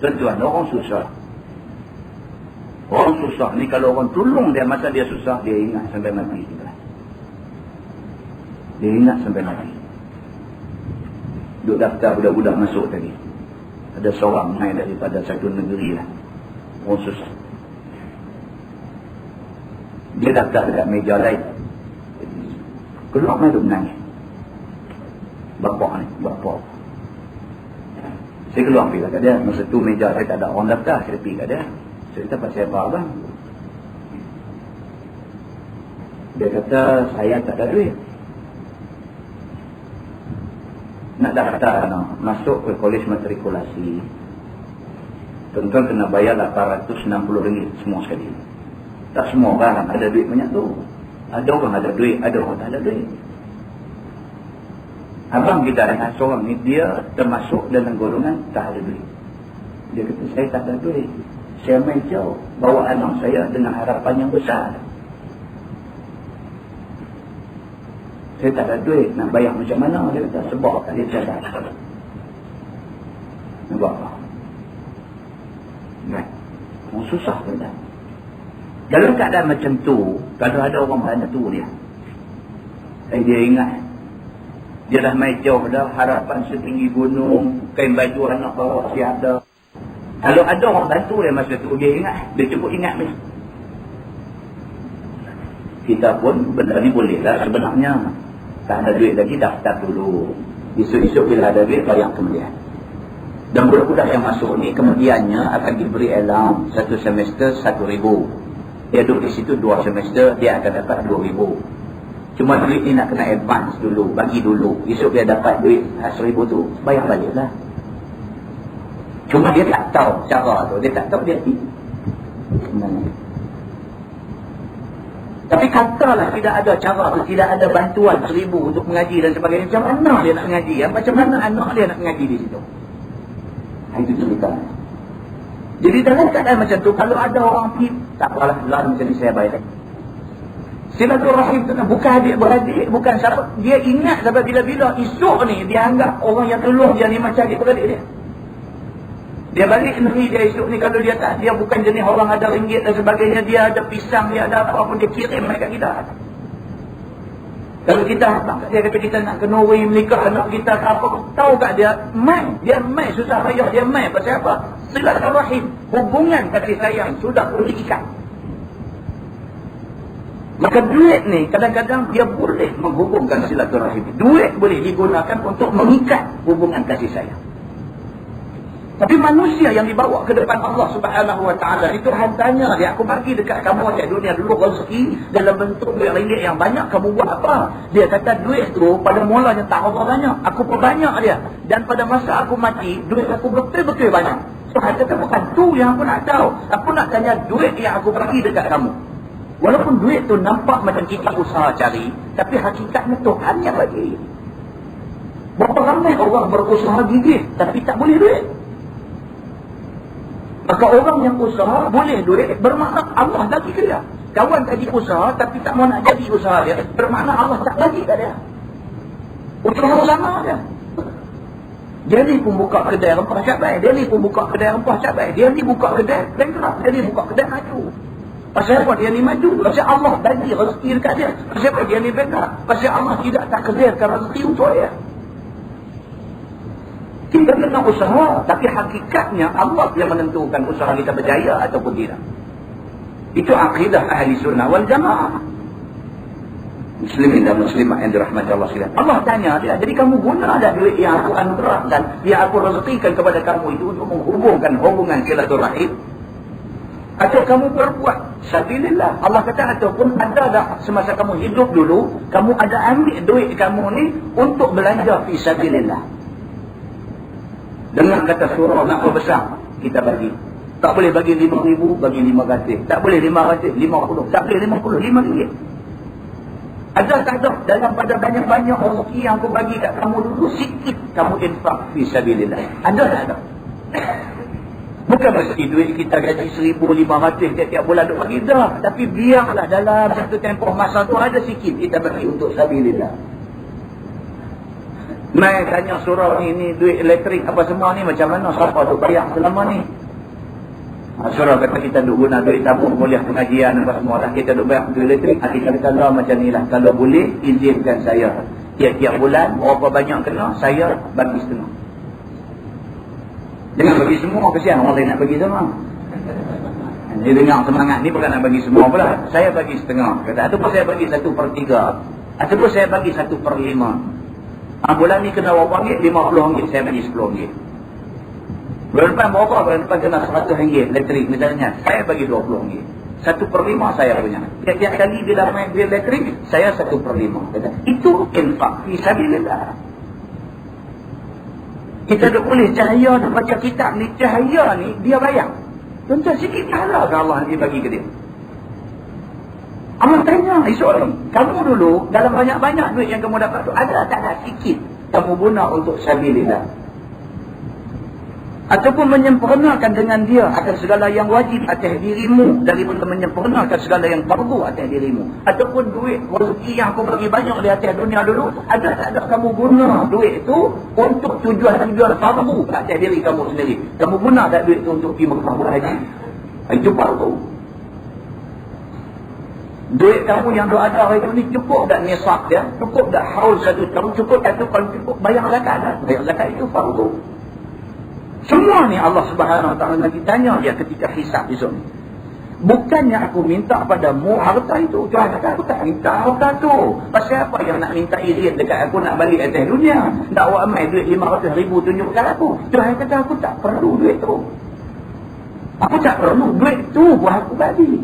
Tuan-tuan, orang susah. Orang susah ni kalau orang tolong dia masa dia susah, dia ingat sampai mati. Dia ingat sampai mati. Duk daftar budak-budak masuk tadi. Ada seorang main daripada satu negeri lah. Orang susah. Dia daftar dekat meja lain. Keluar malu menangis. Bapak ni, bapak. Saya keluar pergi kat dia. Masa tu meja saya tak ada orang daftar. Saya pergi kat dia. Saya kata, pasal apa abang? Dia kata, saya tak ada duit. Nak daftar, masuk ke kolej matrikulasi. Tuan-tuan kena bayar RM860 semua sekali. Tak semua orang ada duit banyak tu. Ada orang ada duit, ada orang tak ada duit. Abang kita ada seorang ni, dia termasuk dalam golongan tak ada duit. Dia kata, saya tak ada duit. Saya main jauh, bawa anak saya dengan harapan yang besar. Saya tak ada duit, nak bayar macam mana? Dia kata, sebab tak dia cadang. Nak buat apa? Right. Orang susah benda. Dalam keadaan macam tu, kalau ada orang bantu dia, dia ingat, dia dah main jauh dah, harapan setinggi gunung, kain baju anak bawa siada. Kalau ada orang bantu dia masa tu, dia ingat, dia cukup ingat ni. Kita pun benda ni boleh lah sebenarnya. Tak ada duit lagi, daftar dulu. Esok-esok bila ada duit, bayar kemudian. Dan budak-budak yang masuk ni, kemudiannya akan diberi alam satu semester RM1,000. Dia duduk di situ 2 semester, dia akan dapat RM2,000. Cuma duit ni nak kena advance dulu, bagi dulu. Esok dia dapat duit RM1,000 tu, bayar balik lah. Cuma dia tak tahu cara tu, dia tak tahu dia tapi katalah tidak ada cara tu, tidak ada bantuan RM1,000 untuk mengaji dan sebagainya. Macam mana dia nak mengaji? Macam mana anak dia nak mengaji di situ? Itu cerita. Jadi dalam keadaan macam tu, kalau ada orang pergi, tak apalah, lah macam ni saya bayar. Silaturahim tu bukan adik-beradik, bukan siapa. Dia ingat sampai bila-bila esok ni, dia anggap orang yang tolong dia ni macam adik-beradik dia. Dia balik negeri dia esok ni, kalau dia tak, dia bukan jenis orang ada ringgit dan sebagainya, dia ada pisang, dia ada apa pun, dia kirim mereka kita. Kalau kita, dia kata kita nak ke Norway menikah anak kita ke apa, tahu tak dia main susah payah, dia main pasal apa? Silaturahim, hubungan kasih sayang sudah diikat. Maka duit ni kadang-kadang dia boleh menghubungkan silaturahim. Duit boleh digunakan untuk mengikat hubungan kasih sayang. Tapi manusia yang dibawa ke depan Allah Subhanahu Wa Taala itu Tuhan tanya dia, aku bagi dekat kamu di dunia dulu rezeki dalam bentuk duit ringgit yang banyak, kamu buat apa? Dia kata duit tu pada mulanya tak apa banyak, aku perbanyak dia. Dan pada masa aku mati, duit aku betul-betul banyak. Tuhan kata bukan tu yang aku nak tahu. Aku nak tanya duit yang aku bagi dekat kamu. Walaupun duit tu nampak macam kita usaha cari, tapi hakikatnya Tuhan yang bagi. Berapa ramai orang berusaha gigih tapi tak boleh duit. Maka orang yang usaha boleh duit, bermakna Allah bagi ke dia. Kawan tadi usaha tapi tak mau nak jadi usaha dia, bermakna Allah tak bagi ke dia. Usaha sama dia. Dia ni pun buka kedai rempah cabai, dia ni pun buka kedai rempah cabai, dia ni buka kedai bankrupt, dia ni buka kedai maju. Pasal apa dia ni maju? Pasal Allah bagi rezeki dekat dia. Pasal apa dia ni bankrupt? Pasal Allah tidak takdirkan rezeki untuk dia. Kita kena usaha, tapi hakikatnya Allah yang menentukan usaha kita berjaya ataupun tidak. Itu akidah ahli sunnah wal jamaah. Muslimin dan muslimah yang dirahmati Allah sekalian. Allah tanya dia, jadi kamu guna ada duit yang aku anugerahkan, yang aku rezekikan kepada kamu itu untuk menghubungkan hubungan silaturahim? Atau kamu berbuat sabilillah? Allah kata ataupun ada dah semasa kamu hidup dulu, kamu ada ambil duit kamu ni untuk belanja fi sabilillah. Dengan kata surah nak besar kita bagi. Tak boleh bagi 5,000, bagi 500. Tak boleh 500, 50. Tak boleh 50, RM5. Ada tak ada dalam pada banyak-banyak rezeki yang aku bagi kat kamu dulu, sikit kamu infak fi sabilillah. Ada tak ada? Bukan mesti duit kita gaji 1,500 tiap-tiap bulan duk bagi dah. Tapi biarlah dalam satu tempoh masa tu ada sikit kita bagi untuk sabilillah. Mai tanya surau ni duit elektrik apa semua ni macam mana, siapa tu bayar selama ni? Surau kata kita duk guna duit tabung kuliah pengajian apa semua dah, kita duk bayar duit elektrik. Kita kata lah macam ni lah, kalau boleh izinkan saya tiap-tiap bulan berapa banyak kena, saya bagi setengah. Jangan bagi semua, kesian orang lain nak bagi semua. Dia dengar semangat ni bukan nak bagi semua pula. Saya bagi setengah. Kata tu saya bagi 1/3. Ataupun saya bagi 1/5. Bulan ni kena berapa ringgit? RM50, saya bagi RM10. Bulan depan berapa? Bulan depan kena RM100 elektrik misalnya. Saya bagi RM20. 1/5 saya punya. Tiap-tiap kali bila main bil elektrik, saya 1/5. Itu infak fisabilillah. Kita tak boleh cahaya nak baca kitab ni, cahaya ni dia bayar. Contoh sikit pahala ke Allah nanti bagi ke dia. Allah tanya esok ni, kamu dulu dalam banyak-banyak duit yang kamu dapat tu, ada tak ada sikit kamu guna untuk sabilillah? Ataupun menyempurnakan dengan dia akan segala yang wajib atas dirimu daripada menyempurnakan segala yang fardu atas dirimu. Ataupun duit rezeki yang aku bagi banyak di atas dunia dulu, ada tak ada kamu guna duit itu untuk tujuan-tujuan fardu atas diri kamu sendiri? Kamu guna tak duit itu untuk pergi Mekah haji? Itu fardu. Duit kamu yang ada hari ini cukup tak nisab dia? Cukup tak haul 1 tahun? Cukup tak tu? Kalau cukup bayar zakat dah. Bayar zakat itu fardu. Semua ni Allah Subhanahu Wa Taala lagi tanya dia ketika hisab esok ni. Bukannya aku minta padamu harta itu. Tuhan kata aku tak minta harta tu. Pasal apa yang nak minta izin dekat aku nak balik atas dunia? Nak awak ambil duit 500,000 tunjukkan aku. Tuhan kata aku tak perlu duit tu. Aku tak perlu duit tu buat aku bagi.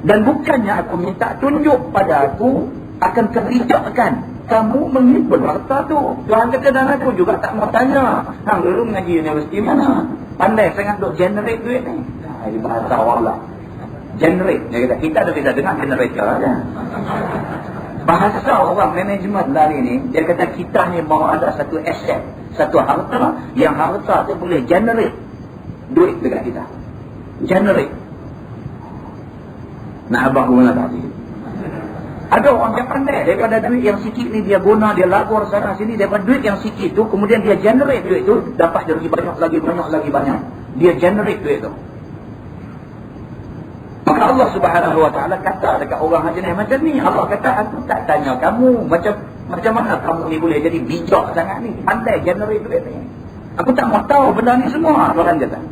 Dan bukannya aku minta tunjuk pada aku akan kerjakan kamu menghimpun harta tu. Tuhan kata dan aku juga tak mau tanya. Hang dulu mengaji universiti mana? Pandai sangat duk generate duit ni. Ini bahasa Allah. Generate. Dia kata kita ada bisa dengar generator aja. Bahasa orang manajemen lari ni, dia kata kita ni mau ada satu aset, satu harta yang harta tu boleh generate duit dekat kita. Generate. Nak abang guna tadi. Ada orang yang pandai daripada duit yang sikit ni dia guna, dia labur sana sini daripada duit yang sikit tu, kemudian dia generate duit tu, dapat dia lagi banyak. Dia generate duit tu. Maka Allah Subhanahu Wa Taala kata dekat orang jenis macam ni, Allah kata aku tak tanya kamu macam mana kamu ni boleh jadi bijak sangat ni, pandai generate duit ni. Aku tak mau tahu benda ni semua, orang kata.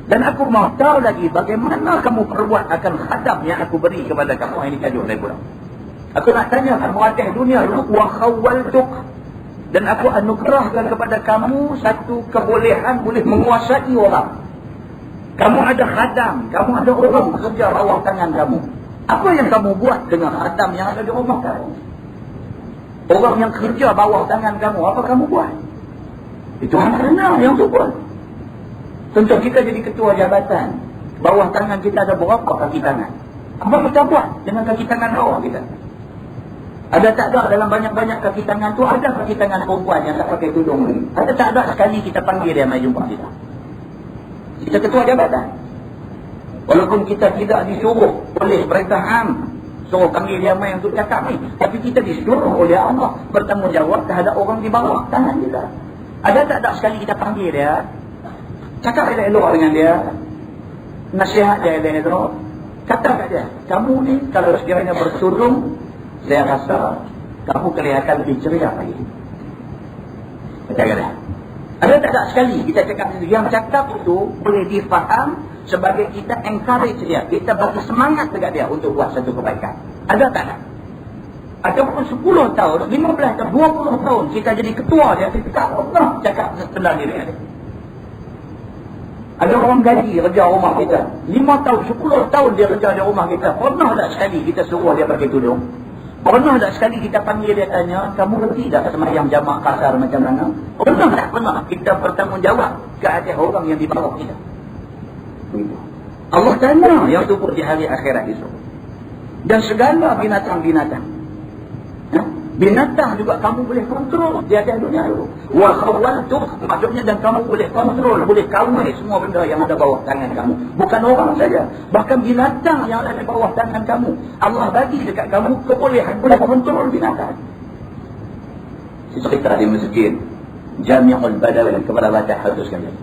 Dan aku mau tahu lagi bagaimana kamu perbuat akan khadam yang aku beri kepada kamu. Ini tajuk saya pula. Aku nak tanya kamu atas dunia dulu, wa khawaltuk, dan aku anugerahkan kepada kamu satu kebolehan boleh menguasai orang. Kamu ada khadam, kamu ada orang bekerja bawah tangan kamu. Apa yang kamu buat dengan khadam yang ada di rumah kamu? Orang yang kerja bawah tangan kamu, apa kamu buat? Itu hanya yang tu buat. Contoh kita jadi ketua jabatan, bawah tangan kita ada berapa kaki tangan? Apa kita buat dengan kaki tangan bawah kita? Ada tak ada dalam banyak-banyak kaki tangan tu, ada kaki tangan perempuan yang tak pakai tudung ni? Ada tak ada sekali kita panggil dia mai jumpa kita? Kita ketua jabatan. Walaupun kita tidak disuruh oleh perintah am, suruh panggil dia mai untuk cakap ni, tapi kita disuruh oleh Allah bertanggungjawab terhadap orang di bawah tangan kita. Ada tak ada sekali kita panggil dia, cakap elok-elok dengan dia, nasihat dia elok-elok, kata kat dia, kamu ni kalau sekiranya bertudung, saya rasa kamu kelihatan lebih ceria lagi. Kata-kata. Ada tak ada sekali kita cakap yang cakap itu boleh difaham sebagai kita encourage dia, kita bagi semangat dekat dia untuk buat satu kebaikan. Ada tak ada? Ataupun 10 tahun, 15 tahun, 20 tahun kita jadi ketua dia, kita tak pernah cakap tentang diri dia. Ada orang gaji kerja rumah kita 5 tahun, 10 tahun dia kerja di rumah kita, pernah tak sekali kita suruh dia pakai tudung? Pernah tak sekali kita panggil dia tanya, kamu reti tak sembahyang jamak kasar macam mana? Pernah tak? Pernah. Kita bertanggungjawab ke atas orang yang di bawah kita. Allah tanya yang tupuk di hari akhirat itu. Dan segala binatang-binatang. Binatang juga kamu boleh kontrol di atas dunia itu. Wa khawaltuk, maksudnya dan kamu boleh kontrol, boleh kawal semua benda yang ada bawah tangan kamu. Bukan orang saja, bahkan binatang yang ada di bawah tangan kamu. Allah bagi dekat kamu kebolehan boleh kontrol binatang. Cerita di masjid Jami'ul Badawi kepada baca hadis sekalian.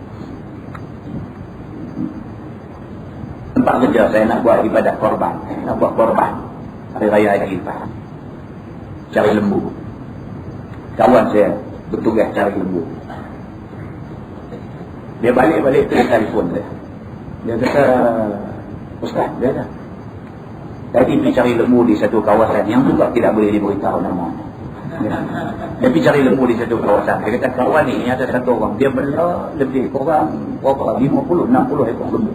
Tempat kerja saya nak buat ibadat korban, nak buat korban hari raya Aidil Fitri. Cari lembu. Kawan saya bertugas cari lembu. Dia balik-balik ke telefon dia. Dia kata, Ustaz, dia kata, Tadi pergi cari lembu di satu kawasan yang juga tidak boleh diberitahu namanya. Dia pergi cari lembu di satu kawasan. Dia kata kawan ni ada satu orang, dia bela lebih kurang berapa 50-60 ekor lembu.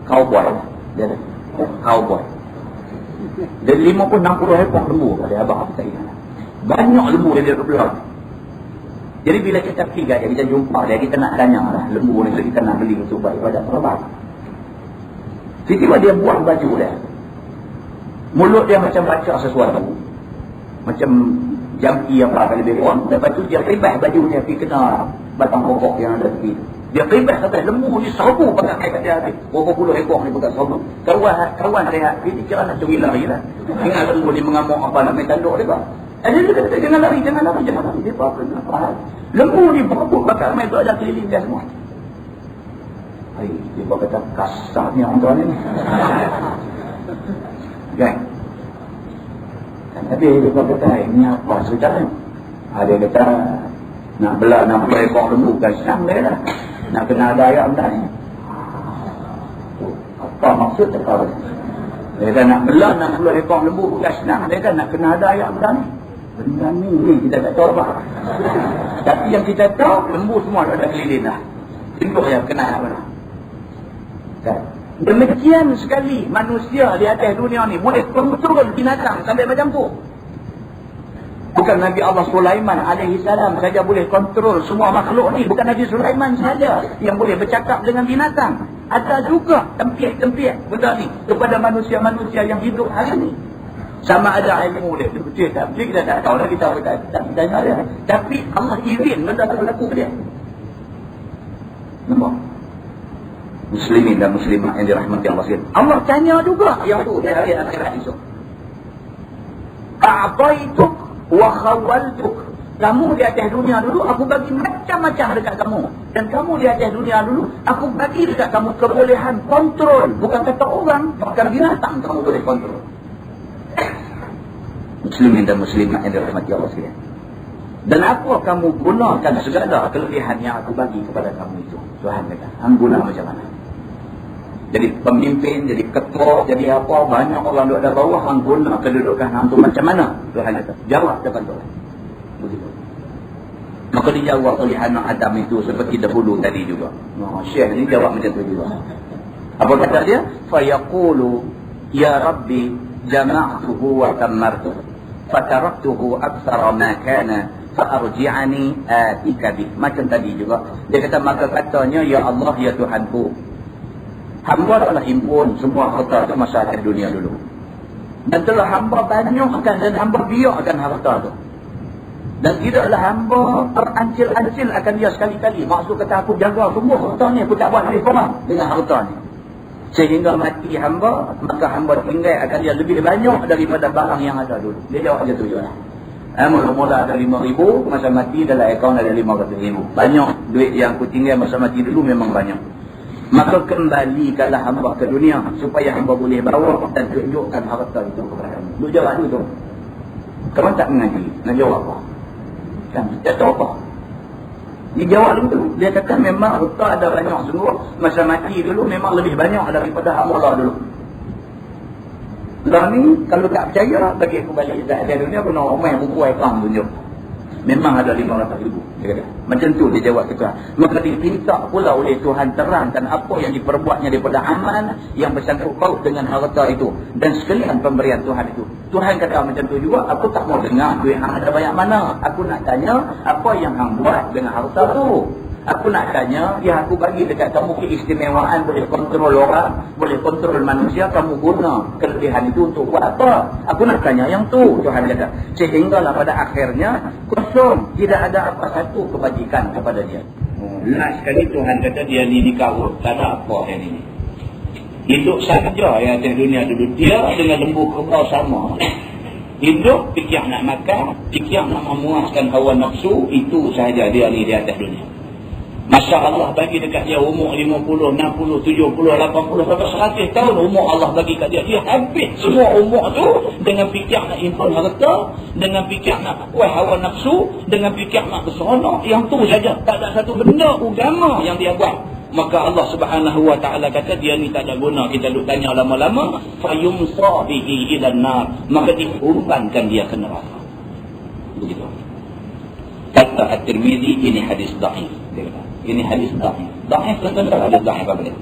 Cowboy. Dia ada cowboy. Dia 50-60 ekor lembu. Dia abang apa tak ingat. Banyak lembu dia bela. Jadi bila kita pergi dia, kita jumpa dia, kita nak tanya lah lembu ni kita nak beli untuk buat ibadat korban. Tiba-tiba dia buang baju dia. Mulut dia macam baca sesuatu. Macam jampi apa kali lebih kurang. Lepas tu dia ribah baju dia pergi kena batang pokok yang ada tepi. Dia ribah sampai lembu ni serbu pakai kat dia habis. Berapa puluh ekor ni pakai serbu. Kawan rehat. Dia kira nak curi lari lah. Ingat lembu ni mengamuk apa nak main tanduk dia pak. Dia kata jangan lari. Dia apa. Lembu ni berapa pakai main tu ada keliling dia semua. Hai, dia kata kasarnya orang tuan ni. Kan? Tapi dia kata, ini apa ceritanya? Dia kata, nak belah 60 ekor lembu kan senang dia lah. Nak kena ada ayam dah ni. Apa maksud dia kata? Dia kata nak belah 60 ekor lembu bukan senang. Dia kata nak kena ada ayam dah ni. Benda ni kita tak tahu apa. Tapi yang kita tahu, lembu semua ada keliling dah. Tengok yang kena apa dah. Kan? Demikian sekali manusia di atas dunia ni boleh kontrol binatang sampai macam tu. Bukan Nabi Allah Sulaiman alaihi salam saja boleh kontrol semua makhluk ni. Bukan Nabi Sulaiman saja yang boleh bercakap dengan binatang. Ada juga tempiak-tempiak benda ni kepada manusia-manusia yang hidup hari ni. Sama ada ilmu dia. Betul tak? Kita tak tahu lah, kita tak tanya dia. Tapi Allah izin benda tu berlaku dia. Nampak? Muslimin dan muslimah yang dirahmati Allah sekalian. Allah tanya juga yang tu di hari akhirat esok. A'taituk wa khawaltuk. Kamu di atas dunia dulu aku bagi macam-macam dekat kamu. Dan kamu di atas dunia dulu aku bagi dekat kamu kebolehan kontrol. Bukan kata orang, bukan binatang kamu boleh kontrol. Muslimin dan muslimah yang dirahmati Allah sekalian. Dan apa kamu gunakan segala kelebihan yang aku bagi kepada kamu itu? Tuhan kata, hang guna macam mana? Jadi pemimpin, jadi ketua, jadi apa, banyak orang duduk di bawah, hang guna kedudukan hang tu macam mana? Tuhan kata, jawab depan Tuhan. Begitu. Maka dijawab oleh anak Adam itu seperti dahulu tadi juga. Syekh ni jawab macam tu juga. Apa kata dia? Fayaqulu ya Rabbi jama'tuhu wa tammartuhu fataraktuhu aktsara ma kana fa'arji'ani atika bih. Macam tadi juga. Dia kata maka katanya ya Allah ya Tuhanku, hamba telah himpun semua harta itu masa akhir dunia dulu. Dan telah hamba banyakkan dan hamba biarkan harta itu. Dan tidaklah hamba terancil-ancil akan dia sekali-kali. Maksud kata aku jaga semua harta ni, aku tak buat lebih kurang dengan harta ni. Sehingga mati hamba, maka hamba tinggal akan dia lebih banyak daripada barang yang ada dulu. Dia jawab macam tu juga. Mula-mula ada 5,000, masa mati dalam akaun ada 500,000. Banyak duit yang aku tinggal masa mati dulu memang banyak. Maka kembalikanlah hamba ke dunia supaya hamba boleh bawa dan tunjukkan harta itu kepada kamu. Lu jawab dulu tu. Kamu tak mengaji, nak jawab apa? Kan tak tahu apa. Dia jawab dulu. Dia kata memang harta ada banyak sungguh. Masa mati dulu memang lebih banyak daripada hak mula dulu. Lah ni kalau tak percaya bagi aku balik dah ada dunia kena ramai buku akaun tunjuk. Memang ada 500,000. Dia kata. Macam tu dia jawab kita. Maka diminta pula oleh Tuhan terangkan apa yang diperbuatnya daripada amal yang bersangkut paut dengan harta itu. Dan sekalian pemberian Tuhan itu. Tuhan kata macam tu juga, aku tak mau dengar duit hang ada banyak mana. Aku nak tanya apa yang hang buat dengan harta tu. Aku nak tanya, yang aku bagi dekat kamu keistimewaan, boleh kontrol orang, boleh kontrol manusia, kamu guna kelebihan itu untuk buat apa? Aku nak tanya yang tu, Tuhan kata. Sehinggalah pada akhirnya, kosong, tidak ada apa satu kebajikan kepada dia. Last sekali Tuhan kata dia ni dikawal, tak ada apa yang ini. Hidup saja yang atas dunia dulu. Dia dengan lembu kerbau sama. Hidup, fikir nak makan, fikir nak memuaskan hawa nafsu, itu sahaja dia ni di atas dunia. Masa Allah bagi dekat dia umur 50, 60, 70, 80 sampai 100 tahun umur Allah bagi kat dia. Dia habis semua umur tu dengan fikir nak himpun harta, dengan fikir nak puas hawa nafsu, dengan fikir nak berseronok. Yang tu saja. Tak ada satu benda agama yang dia buat maka Allah Subhanahu wa taala kata dia ni tak ada guna kita duk tanya lama-lama, fayumsa bihi ila nar, maka diumpankan dia ke neraka. Begitu. Kata At-Tirmizi, ini hadis dhaif. Ini hadis dhaif. Dhaif kan hadis dhaif apa dia?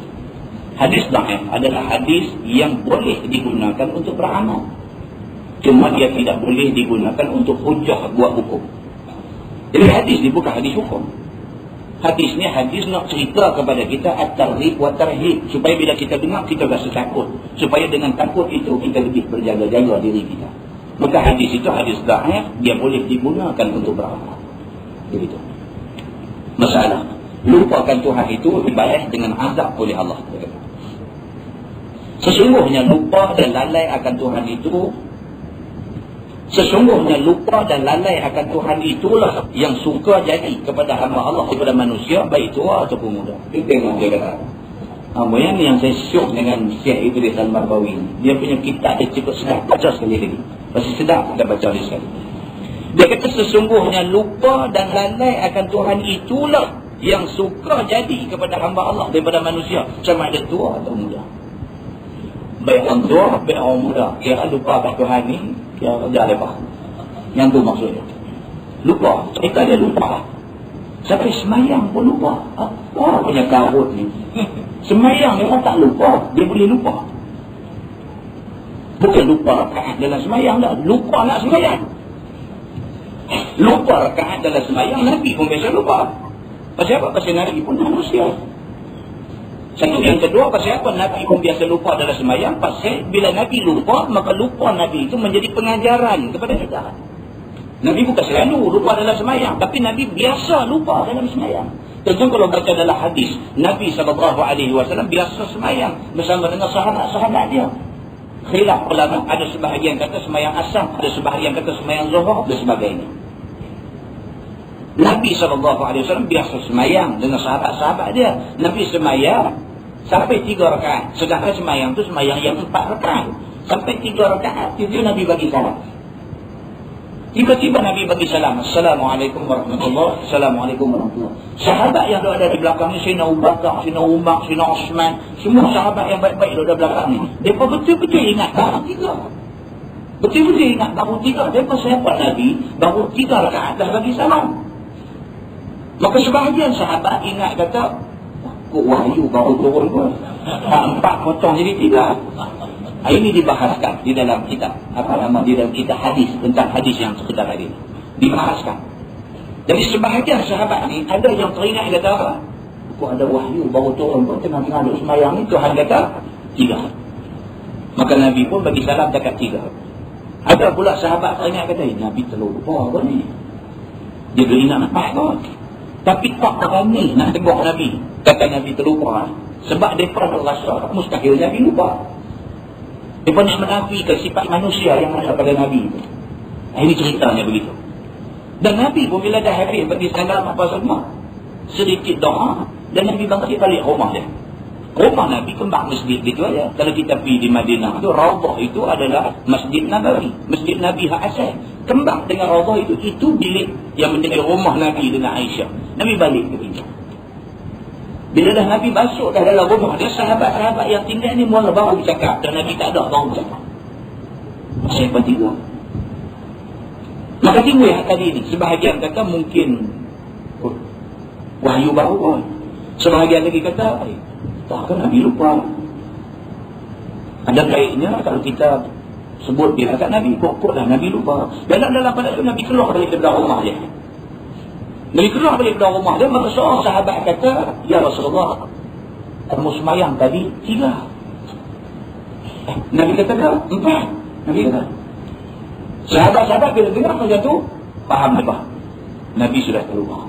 Hadis dhaif adalah hadis yang boleh digunakan untuk beramal. Cuma dia tidak boleh digunakan untuk hujah buat hukum. Jadi hadis ni bukan hadis hukum. Hadis ni hadis nak cerita kepada kita at-targhib wa tarhib, supaya bila kita dengar kita rasa takut, supaya dengan takut itu kita lebih berjaga-jaga diri kita. Maka hadis itu hadis dhaif, dia boleh digunakan untuk beramal. Begitu. Masalah lupakan Tuhan itu dibalas dengan azab oleh Allah. Sesungguhnya lupa dan lalai akan Tuhan itu, sesungguhnya lupa dan lalai akan Tuhan itulah yang suka jadi kepada hamba Allah, kepada manusia, baik tua ataupun muda. Itu tengok dia kata. Yang ni yang saya syuk dengan Syekh Idris Al-Marbawi. Dia punya kitab dia cukup sedap, baca sekali lagi. Masih sedap kita baca dia sekali. Dia kata sesungguhnya lupa dan lalai akan Tuhan itulah yang suka jadi kepada hamba Allah daripada manusia, sama ada tua atau muda. Baik orang tua, baik orang muda. Kira lupa kat Tuhan ni, kira dah lepas. Yang tu maksudnya. Lupa. Kita dia lupa. Sampai semayang pun lupa. Orang punya karut ni. Semayang memang tak lupa. Dia boleh lupa. Bukan lupa rakaat dalam semayang dah. Lupa nak semayang. Lupa rakaat dalam semayang, Nabi pun biasa lupa. Pasal apa? Pasal Nabi pun manusia. Satu yang kedua, pasal apa Nabi pun biasa lupa dalam semayang? Pasal bila Nabi lupa, maka lupa Nabi itu menjadi pengajaran kepada kita. Nabi bukan selalu lupa dalam semayang, tapi Nabi biasa lupa dalam semayang. Tentu kalau baca dalam hadis, Nabi SAW biasa semayang bersama dengan sahabat-sahabat dia. Khilaf ulama, ada sebahagian kata semayang asam, ada sebahagian kata semayang zuhur dan sebagainya. Nabi SAW biasa semayang dengan sahabat-sahabat dia. Nabi semayang sampai 3 rakaat. Sedangkan semayang tu semayang yang 4 rakaat. Sampai 3 rakaat, tiba Nabi bagi salam. Tiba-tiba Nabi bagi salam. Assalamualaikum warahmatullahi. Assalamualaikum warahmatullahi. Sahabat yang ada di belakang ni, Sayyidina Abu Bakar, Sayyidina Umar, Sayyidina Osman, semua sahabat yang baik-baik ada di belakang ni, mereka betul-betul ingat baru 3. Betul-betul ingat baru 3. Mereka sahabat Nabi baru 3 rakaat dah bagi salam. Maka sebahagian sahabat ingat kata, kok wahyu baru turun pun 4 potong jadi 3. Ini dibahaskan di dalam kitab, di dalam kitab hadis, tentang hadis yang sekitar hari ini dibahaskan. Jadi sebahagian sahabat ni ada yang teringat kata apa? Kok ada wahyu baru turun pun tengah-tengah duduk semayang ni, Tuhan kata 3. Maka Nabi pun bagi salam dekat 3. Ada pula sahabat teringat kata, Nabi terlupa apa ni? Dia beringat apa kot? Tapi tak berani nak tegur Nabi. Kata Nabi terlupa. Sebab mereka rasa mustahil Nabi lupa. Mereka nak menafikan sifat manusia yang ada pada Nabi itu. Ini ceritanya begitu. Dan Nabi pun bila dah habis bagi salam apa semua, sedikit doa, dan Nabi bangkit balik rumah dia. Rumah Nabi kembang masjid gitu aja. Kalau kita pergi di Madinah itu, Raudhah itu adalah Masjid Nabawi, Masjid Nabi hak asal. Kembang dengan Raudhah itu bilik yang menjadi rumah Nabi dengan Aisyah. Nabi balik ke pintu. Bila dah Nabi masuk dah dalam rumah dia, sahabat-sahabat yang tinggal ni mula baru bercakap, dan Nabi tak ada baru bercakap. Siapa 3? Maka timbul yang tadi ni, sebahagian kata mungkin wahyu baru pun. Sebahagian lagi kata, takkan Nabi lupa. Ada baiknya kalau kita sebut dia kata Nabi, pokoklah Nabi lupa. Dan dalam pada itu Nabi keluar balik daripada rumah dia. Nabi keluar balik daripada rumah dia, maka seorang sahabat kata, Ya Rasulullah, kamu semayang tadi 3. Nabi kata 4. Nabi kata. Sahabat-sahabat bila dengar macam tu, faham apa? Nabi sudah keluar.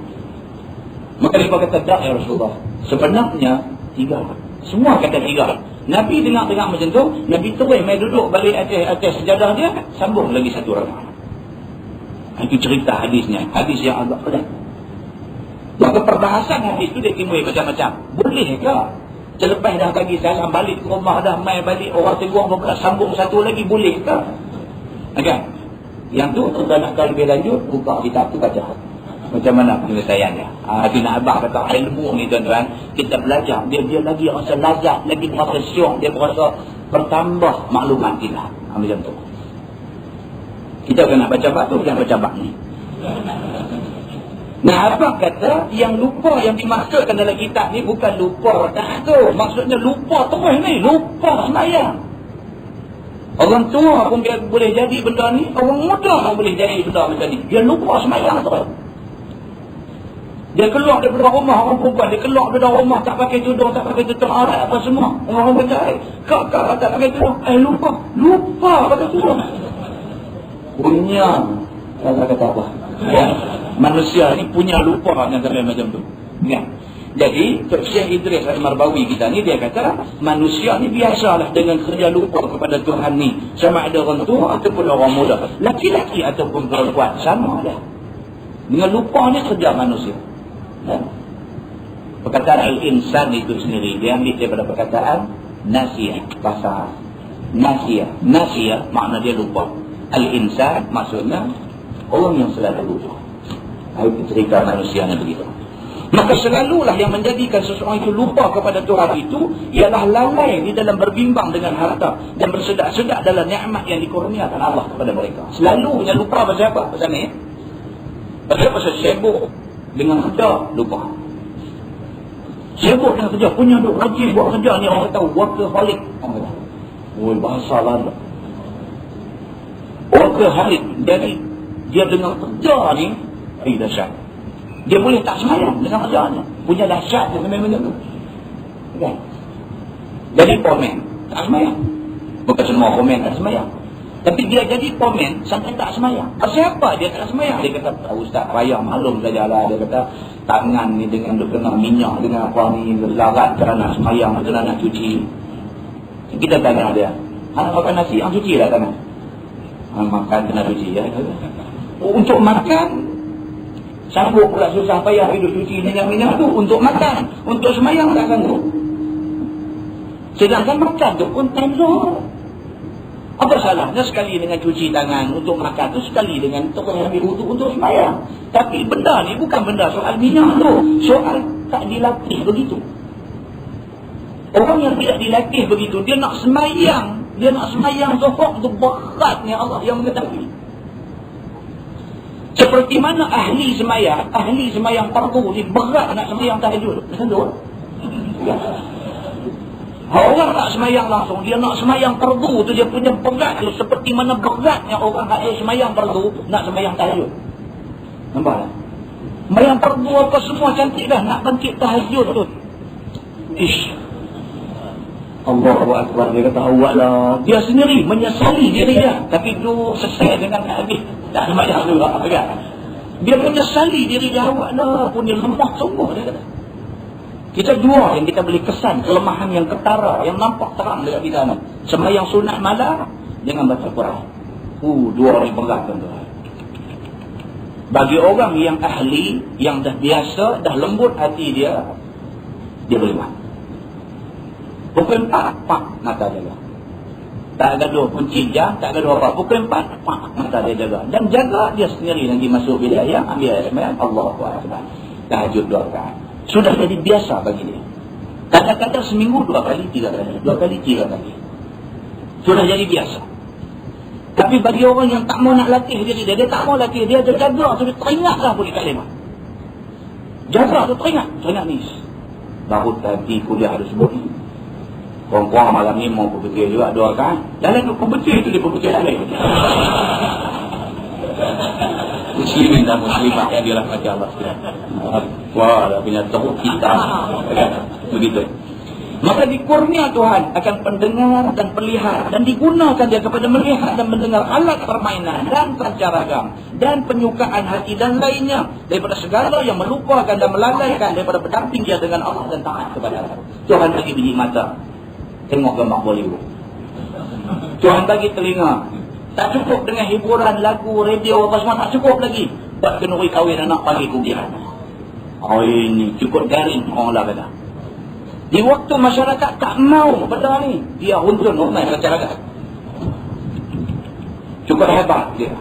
Maka dia kata, tak ya Rasulullah, sebenarnya 3. Semua kata 3. Nabi dengar-dengar macam tu, Nabi terus main duduk balik atas sejadah dia, sambung lagi 1 rakaat. Itu cerita hadisnya, hadis yang agak pedas. Maka perbahasan hadis itu dia timbul macam-macam. Bolehkah selepas dah bagi salam balik ke rumah, dah main balik, orang tegur muka, sambung 1 lagi, bolehkah? Kan? Yang tu kita nak tahu lebih lanjut, buka kitab tu baca. Macam mana penyelesaiannya? Itu nak abang kata ilmu ni tuan-tuan, kita belajar, dia lagi rasa lazat, lagi rasa syok, dia rasa bertambah maklumat kita. Macam tu. Kita kena baca bab tu, jangan baca bab ni. Nah, abang kata yang lupa yang dimaksudkan dalam kitab ni bukan lupa dah tu. Maksudnya lupa terus ni, lupa semayang. Orang tua pun dia boleh jadi benda ni, orang muda pun boleh jadi benda macam ni. Dia lupa semayang terus. Dia keluar daripada rumah, orang perempuan, dia keluar daripada rumah, tak pakai tudung, tak pakai tutup aurat apa semua. Orang bercakap, kak tak pakai tudung. Lupa pakai tudung. Punya, saya kata apa? Ya. Manusia ni punya lupa yang sampai macam tu. Ya. Jadi, Syekh Idris Al-Marbawi kita ni, dia kata, manusia ni biasalah dengan kerja lupa kepada Tuhan ni. Sama ada orang tua ataupun orang muda. Laki-laki ataupun perempuan, sama dah. Dengan lupa ni kerja manusia. Dan perkataan al-insan itu sendiri dia ambil daripada perkataan nasiyah, bahasa nasiyah makna dia lupa. Al-insan maksudnya orang yang selalu lupa. Itu cerita manusia yang begitu. Maka selalulah yang menjadikan seseorang itu lupa kepada Tuhan itu ialah lalai di dalam berbimbang dengan harta dan bersedak-sedak dalam nikmat yang dikurniakan Allah kepada mereka. Selalunya lupa pasal apa? Pasal ni. Pasal sibuk dengan kerja, lupa. Sibuk dengan kerja, punya duk rajin buat kerja ni, orang kata workaholic. Bahasa lain. Workaholic. Jadi dia dengan kerja ni dahsyat. Dia boleh tak semayang dengan kerjanya. Punya dahsyat dia macam tu. Okay. Jadi komen tak semayang. Bukan semua komen tak semayang. Tapi dia jadi komen sampai tak semayang. Siapa dia tak semayang? Dia kata, Ustaz, payah maklum sajalah. Dia kata, tangan ni dengan dia kena minyak, dengan apa ni, larat kerana semayang, kerana nak cuci. Kita tanya dia, anak makan nasi, yang cuci lah tangan. Makan kena cuci ya. Untuk makan, sanggup pula susah payah hidup cuci minyak-minyak tu. Untuk makan, untuk semayang tak sanggup. Sedangkan makan tu pun time zuhur. Apa salahnya sekali dengan cuci tangan untuk makan tu, sekali dengan untuk ambil wudu untuk sembahyang. Tapi benda ni bukan benda soal minyak tu, soal tak dilatih begitu. Orang yang tidak dilatih begitu, dia nak sembahyang zuhur tu beratnya Allah yang mengetahui. Seperti mana ahli sembahyang fardu ni berat nak sembahyang tahajud. Betul tu? Ya. Orang tak semayang langsung, dia nak semayang fardu tu, dia punya berat tu seperti mana beratnya orang tak semayang fardu nak semayang tahajud. Nampak tak? Semayang fardu apa semua cantik dah, nak bangkit tahajud tu. Allahu Akbar, dia kata awak lah. Dia sendiri menyesali diri dia, tapi tu selesai dengan habis. Tak semayang juga kan? Dia menyesali diri dia, awak lah punya lemah sungguh, dia kata. Kita dua yang kita boleh kesan kelemahan yang ketara, yang nampak terang dekat kita ni. Sembahyang sunat malam dengan baca Quran. Dua orang berat tuan-tuan. Bagi orang yang ahli, yang dah biasa, dah lembut hati dia boleh buat. Pukul 4, mata jaga. Tak gaduh kunci jam, tak gaduh apa. Pukul 4, mata dia jaga. Dan jaga dia sendiri nanti masuk bilik ayam, ambil air sembahyang, Allahu Akbar. Tahajud 2 rakaat. Sudah jadi biasa bagi dia. Kadang-kadang seminggu 2 kali, 3 kali. 2 kali, 3 kali. Sudah jadi biasa. Tapi bagi orang yang tak mau nak latih diri dia tak mau latih, dia jaga, so dia teringatlah boleh kalimah. Jaga tu teringat ni. Baru tadi kuliah ada sebut ni. Perempuan malam ni mau berbetul juga 2 kan. Dalam berbetul itu dia berbetul lain. Muslimin dan muslimat yang dirahmati Allah SWT. Wah, dah punya teruk kita. Begitu. Maka dikurnia Tuhan akan pendengar dan pelihara, dan digunakan dia kepada melihat dan mendengar alat permainan dan pancaragam dan penyukaan hati dan lainnya daripada segala yang melupakan dan melalaikan daripada berdamping dia dengan Allah dan taat kepada Allah. Tuhan bagi biji mata, tengok gambar Bollywood. Tuhan bagi telinga, tak cukup dengan hiburan, lagu, radio apa semua, tak cukup lagi. Buat kenuri kahwin anak pagi kubiran. Ini cukup garing orang lah kata. Di waktu masyarakat tak mau benda ni, dia huntun umat masyarakat. Cukup hebat dia.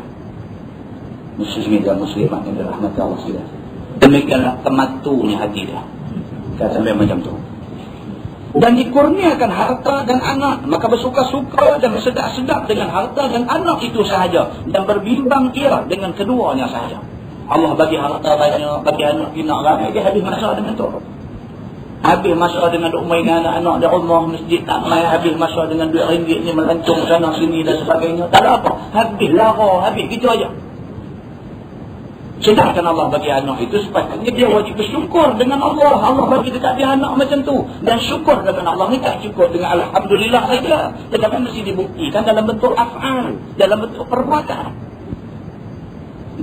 Muslimin dan muslimat yang dirahmati Allah SWT. Demikianlah kematunya hati dia. Kata sampai macam tu. Dan dikurniakan harta dan anak, maka bersuka-suka dan bersedap-sedap dengan harta dan anak itu sahaja, dan berbimbang ia dengan keduanya sahaja. Allah bagi harta banyak, bagi anak pinak ramai, dia habis masa dengan tu. Habis masa dengan duk main dengan anak-anak di rumah, masjid tak main, habis masa dengan duit ringgit ni melancong sana sini dan sebagainya. Tak ada apa, habis lara, habis gitu aja. Sedangkan Allah bagi anak itu sepatutnya dia wajib bersyukur dengan Allah. Allah bagi dekat dia anak macam tu. Dan syukur dengan Allah ni tak cukup dengan Alhamdulillah saja. Tetapi mesti dibuktikan dalam bentuk af'al, dalam bentuk perbuatan.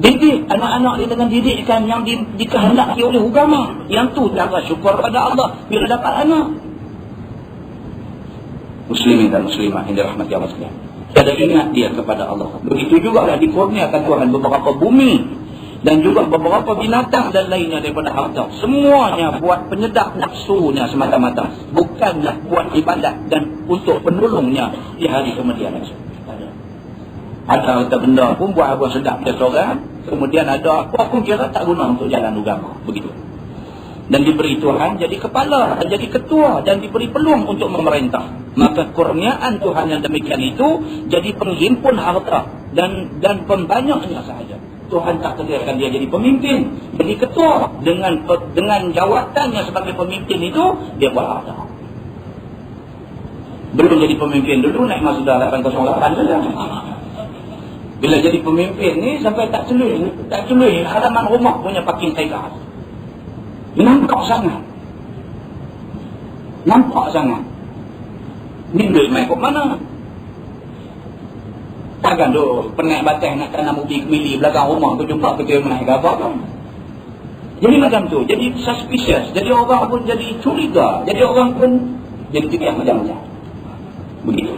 Didik anak-anak dia dengan didikan yang dikehendaki oleh agama. Yang tu cara syukur pada Allah bila dapat anak. Muslimin dan muslimah yang dirahmati Allah sekalian. Kada ingat dia kepada Allah. Begitu juga lah dikurniakan Tuhan beberapa bumi dan juga beberapa binatang dan lainnya daripada harta. Semuanya buat penyedap nafsunya semata-mata. Bukanlah buat ibadat dan untuk penolongnya di hari kemudian esok. Ada harta benda pun buat apa sedap dia seorang. Kemudian ada apa pun kira tak guna untuk jalan agama. Begitu. Dan diberi Tuhan jadi kepala dan jadi ketua dan diberi peluang untuk memerintah. Maka kurniaan Tuhan yang demikian itu jadi penghimpun harta dan pembanyaknya sahaja. Tuhan tak katakan dia jadi pemimpin, jadi ketua. Dengan jawatannya sebagai pemimpin itu, dia buat harta. Belum jadi pemimpin dulu, naik Mazda 808 saja. Bila jadi pemimpin ni, sampai tak celui halaman rumah punya parking tiger. Nampak sangat. Ni duit main kat mana? Takkan tu penat batas nak tanam ubi kemili belakang rumah tu jumpa kita menaik gabak kan. Jadi macam tu, jadi suspicious, jadi orang pun jadi curiga, jadi orang pun jadi fikir macam-macam. Begitu.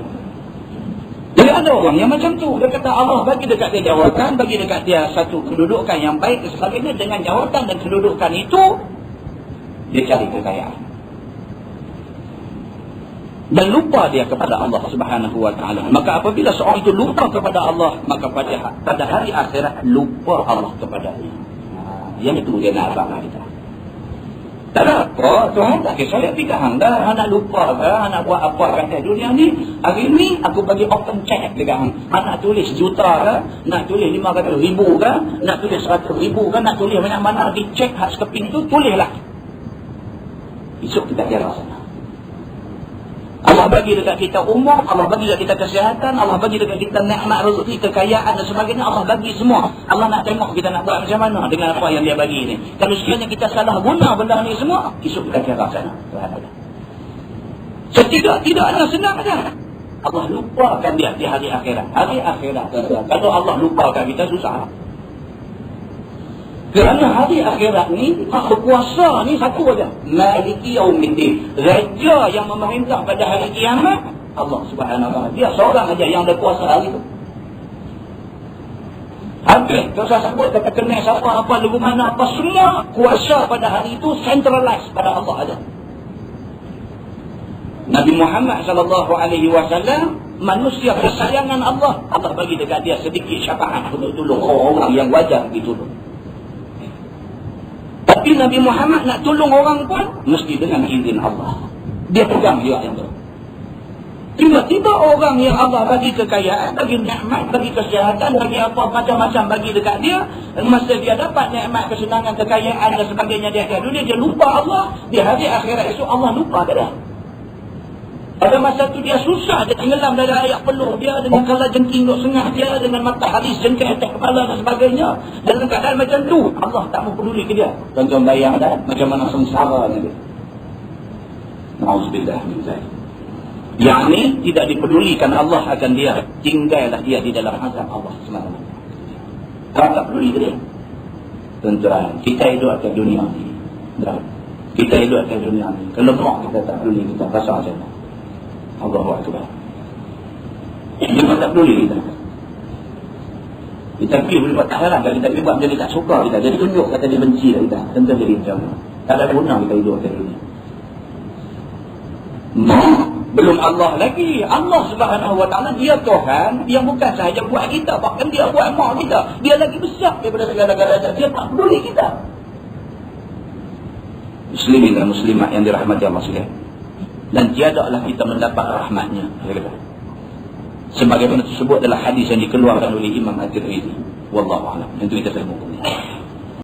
Jadi ada orang yang macam tu, dia kata Allah bagi dekat dia jawatan, bagi dekat dia satu kedudukan yang baik dan sebagainya, dengan jawatan dan kedudukan itu dia cari kekayaan. Dan lupa dia kepada Allah Subhanahu wa ta'ala. Maka apabila seorang itu lupa kepada Allah, maka pada hari akhirat lupa Allah kepada dia. Yang itu dia nak abang kita. Tak ada apa, Tuhan tak kisah saya fikir anda, anak lupa ke, anak buat apa kata dunia ni. Hari ni aku bagi open check dekat hang. Anak tulis juta ke, nak tulis 500,000 ke, nak tulis 100,000 ke, nak tulis banyak mana, dicek hak sekeping tu, tulislah. Esok kita kira sana. Allah bagi dekat kita umur, Allah bagi dekat kita kesihatan, Allah bagi dekat kita nikmat rezeki, kekayaan dan sebagainya, Allah bagi semua. Allah nak tengok kita nak buat macam mana dengan apa yang dia bagi ni. Kalau sekiranya kita salah guna benda ni semua, esok kita kira sana. Setidak-tidaknya senang saja. Allah lupakan dia di hari akhirat. Hari akhirat. Kalau Allah lupakan kita, susah. Kerana hari akhirat ni, hak berkuasa ni satu aja. Maliki yaumiddin. Raja yang memerintah pada hari kiamat, Allah Subhanahu wa ta'ala. Dia seorang aja yang ada kuasa hari itu. Habis, kalau saya sebut kata kenal siapa, apa, lagu mana, apa, semua kuasa pada hari itu centralized pada Allah aja. Nabi Muhammad SAW, manusia kesayangan Allah. Allah bagi dekat dia sedikit syafaat untuk tolong orang yang wajar ditolong. Tapi Nabi Muhammad nak tolong orang pun mesti dengan izin Allah. Dia pegang dia yang tu. Tiba-tiba orang yang Allah bagi kekayaan, bagi nikmat, bagi kesihatan, bagi apa macam-macam bagi dekat dia, masa dia dapat nikmat, kesenangan, kekayaan dan sebagainya di akhir dunia, dia lupa Allah. Di hari akhirat esok Allah lupa dia. Pada masa tu dia susah, dia tenggelam dari air peluh dia dengan kala jengking duk sengah dia, dengan matahari jengking atas kepala dan sebagainya. Dalam keadaan macam tu, Allah tak mau peduli ke dia. Tuan-tuan bayang dah macam mana sengsaranya dia. Na'udzubillah min zalik. Yang ni tidak dipedulikan Allah akan dia. Tinggallah dia di dalam azab Allah SWT. Tak peduli ke dia. Tuan-tuan, kita hidup atas dunia ni. Kita hidup atas dunia ni. Kalau kita tak peduli, kita rasa macam mana? Allahu Akbar. Dia tak peduli kita. Kita pergi boleh buat tak salah. Kalau kita pergi buat jadi tak suka kita. Jadi tunjuk kata dia benci kita. Tentu jadi macam mana. Tak ada guna kita hidup atas dunia. Belum Allah lagi. Allah Subhanahu wa ta'ala, dia Tuhan yang bukan sahaja buat kita, bahkan dia buat mak kita. Dia lagi besar daripada segala-galanya. Dia tak peduli kita. Muslimin dan muslimat yang dirahmati Allah sekalian. Dan tiadalah kita mendapat rahmatnya. Sebagaimana tersebut adalah hadis yang dikeluarkan oleh Imam At-Tirmidzi. Wallahu a'lam. Itu kita terima.